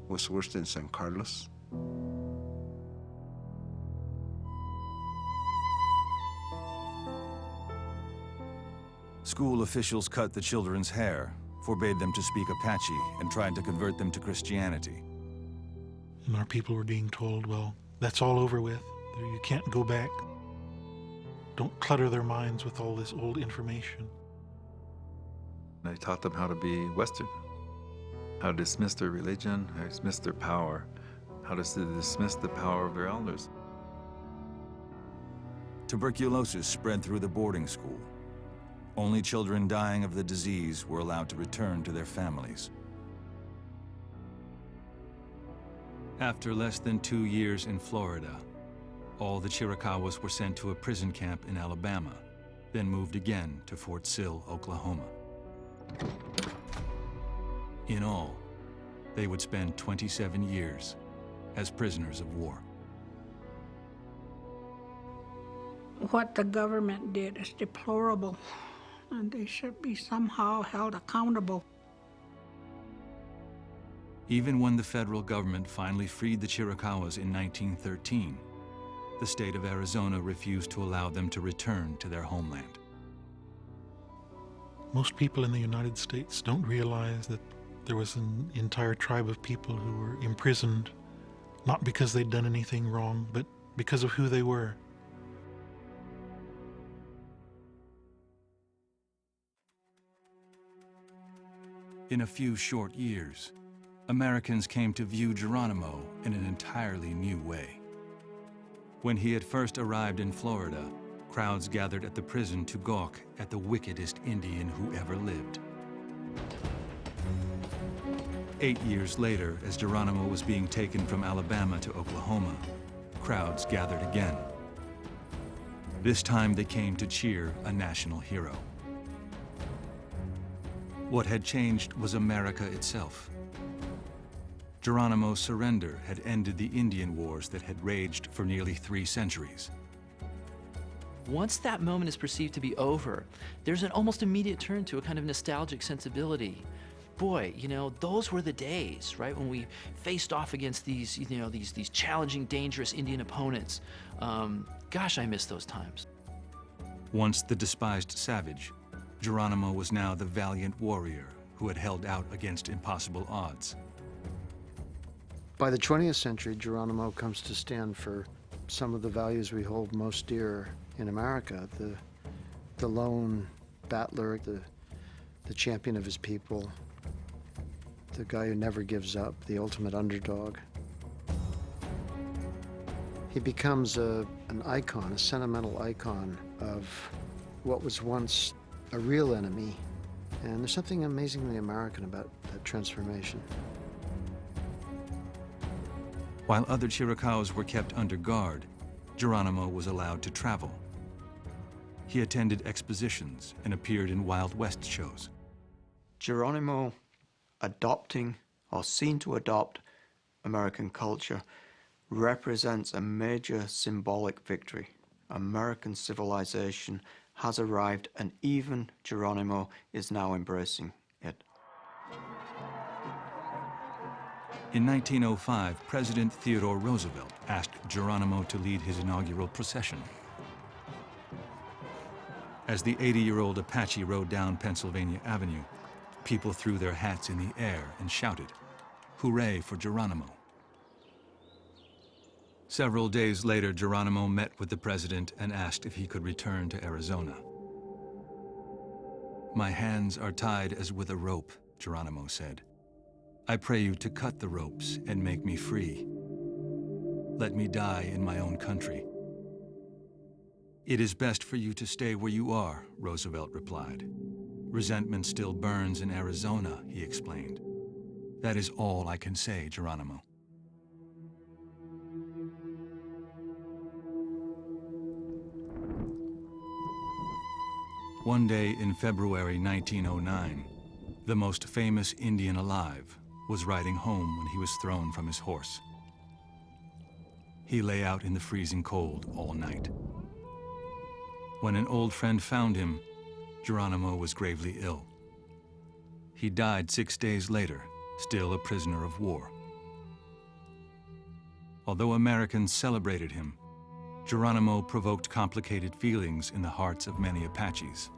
was worse than San Carlos. School officials cut the children's hair, forbade them to speak Apache, and tried to convert them to Christianity. And our people were being told, well, that's all over with. You can't go back. Don't clutter their minds with all this old information. I taught them how to be Western, how to dismiss their religion, how to dismiss their power, how to dismiss the power of their elders. Tuberculosis spread through the boarding school. Only children dying of the disease were allowed to return to their families. After less than 2 years in Florida, all the Chiricahuas were sent to a prison camp in Alabama, then moved again to Fort Sill, Oklahoma. In all, they would spend 27 years as prisoners of war. What the government did is deplorable, and they should be somehow held accountable. Even when the federal government finally freed the Chiricahuas in 1913, the state of Arizona refused to allow them to return to their homeland. Most people in the United States don't realize that there was an entire tribe of people who were imprisoned, not because they'd done anything wrong, but because of who they were. In a few short years, Americans came to view Geronimo in an entirely new way. When he had first arrived in Florida, crowds gathered at the prison to gawk at the wickedest Indian who ever lived. 8 years later, as Geronimo was being taken from Alabama to Oklahoma, crowds gathered again. This time they came to cheer a national hero. What had changed was America itself. Geronimo's surrender had ended the Indian Wars that had raged for nearly 3 centuries. Once that moment is perceived to be over, there's an almost immediate turn to a kind of nostalgic sensibility. Boy, you know, those were the days, right, when we faced off against these, you know, these challenging, dangerous Indian opponents. Gosh, I miss those times. Once the despised savage, Geronimo was now the valiant warrior who had held out against impossible odds. By the 20th century, Geronimo comes to stand for some of the values we hold most dear in America, the lone battler, the champion of his people, the guy who never gives up, the ultimate underdog. He becomes an icon, a sentimental icon of what was once a real enemy. And there's something amazingly American about that transformation. While other Chiricahuas were kept under guard, Geronimo was allowed to travel. He attended expositions and appeared in Wild West shows. Geronimo adopting or seen to adopt American culture represents a major symbolic victory. American civilization has arrived, and even Geronimo is now embracing it. In 1905, President Theodore Roosevelt asked Geronimo to lead his inaugural procession. As the 80-year-old Apache rode down Pennsylvania Avenue, people threw their hats in the air and shouted, "Hooray for Geronimo." Several days later, Geronimo met with the president and asked if he could return to Arizona. "My hands are tied as with a rope," Geronimo said. "I pray you to cut the ropes and make me free. Let me die in my own country." "It is best for you to stay where you are," Roosevelt replied. "Resentment still burns in Arizona," he explained. "That is all I can say, Geronimo." One day in February 1909, the most famous Indian alive was riding home when he was thrown from his horse. He lay out in the freezing cold all night. When an old friend found him, Geronimo was gravely ill. He died 6 days later, still a prisoner of war. Although Americans celebrated him, Geronimo provoked complicated feelings in the hearts of many Apaches.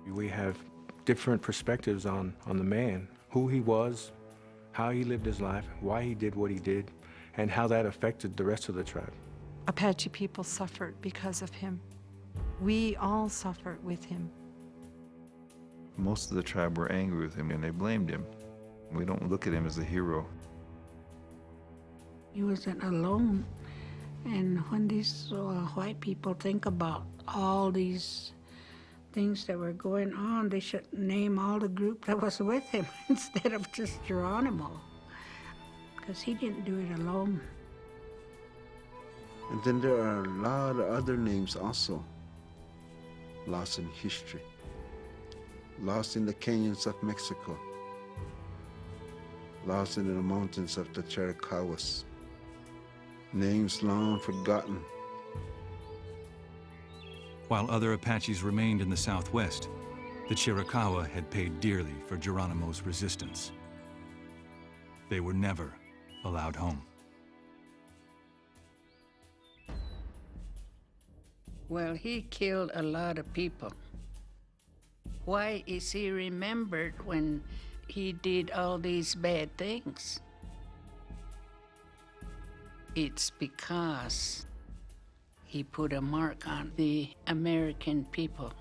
We have different perspectives on the man, who he was, how he lived his life, why he did what he did, and how that affected the rest of the tribe. Apache people suffered because of him. We all suffered with him. Most of the tribe were angry with him and they blamed him. We don't look at him as a hero. He wasn't alone. And when these white people think about all these things that were going on, they should name all the group that was with him instead of just Geronimo, because he didn't do it alone. And then there are a lot of other names also lost in history, lost in the canyons of Mexico, lost in the mountains of the Chiricahuas, names long forgotten. While other Apaches remained in the Southwest, the Chiricahua had paid dearly for Geronimo's resistance. They were never allowed home. Well, he killed a lot of people. Why is he remembered when he did all these bad things? It's because he put a mark on the American people.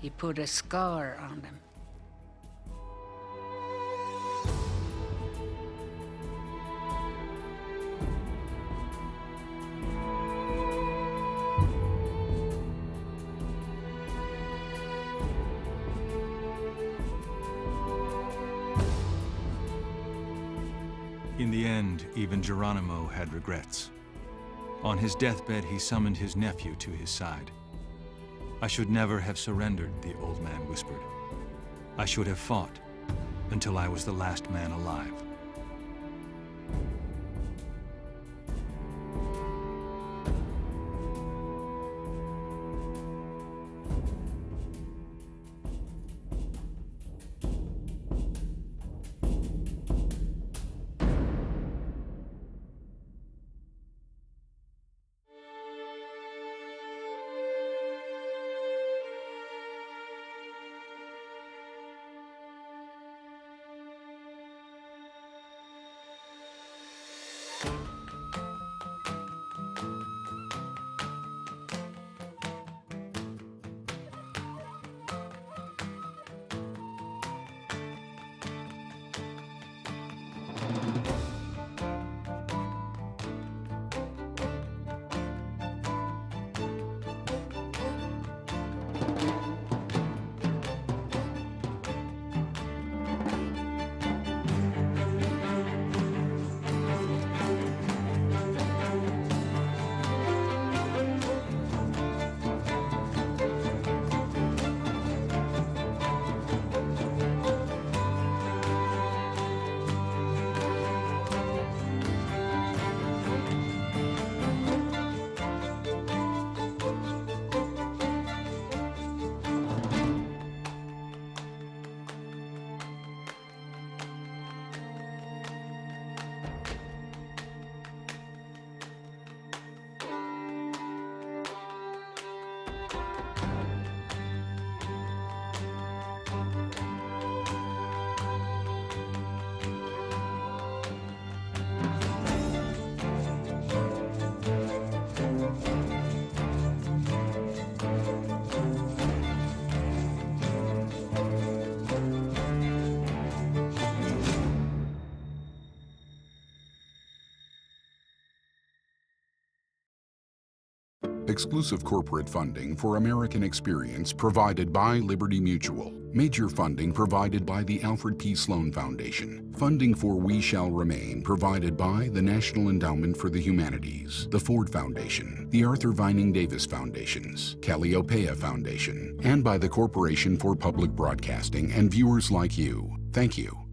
He put a scar on them. In the end, even Geronimo had regrets. On his deathbed, he summoned his nephew to his side. "I should never have surrendered," the old man whispered. "I should have fought until I was the last man alive." Exclusive corporate funding for American Experience provided by Liberty Mutual. Major funding provided by the Alfred P. Sloan Foundation. Funding for We Shall Remain provided by the National Endowment for the Humanities, the Ford Foundation, the Arthur Vining Davis Foundations, Calliopeia Foundation, and by the Corporation for Public Broadcasting and viewers like you. Thank you.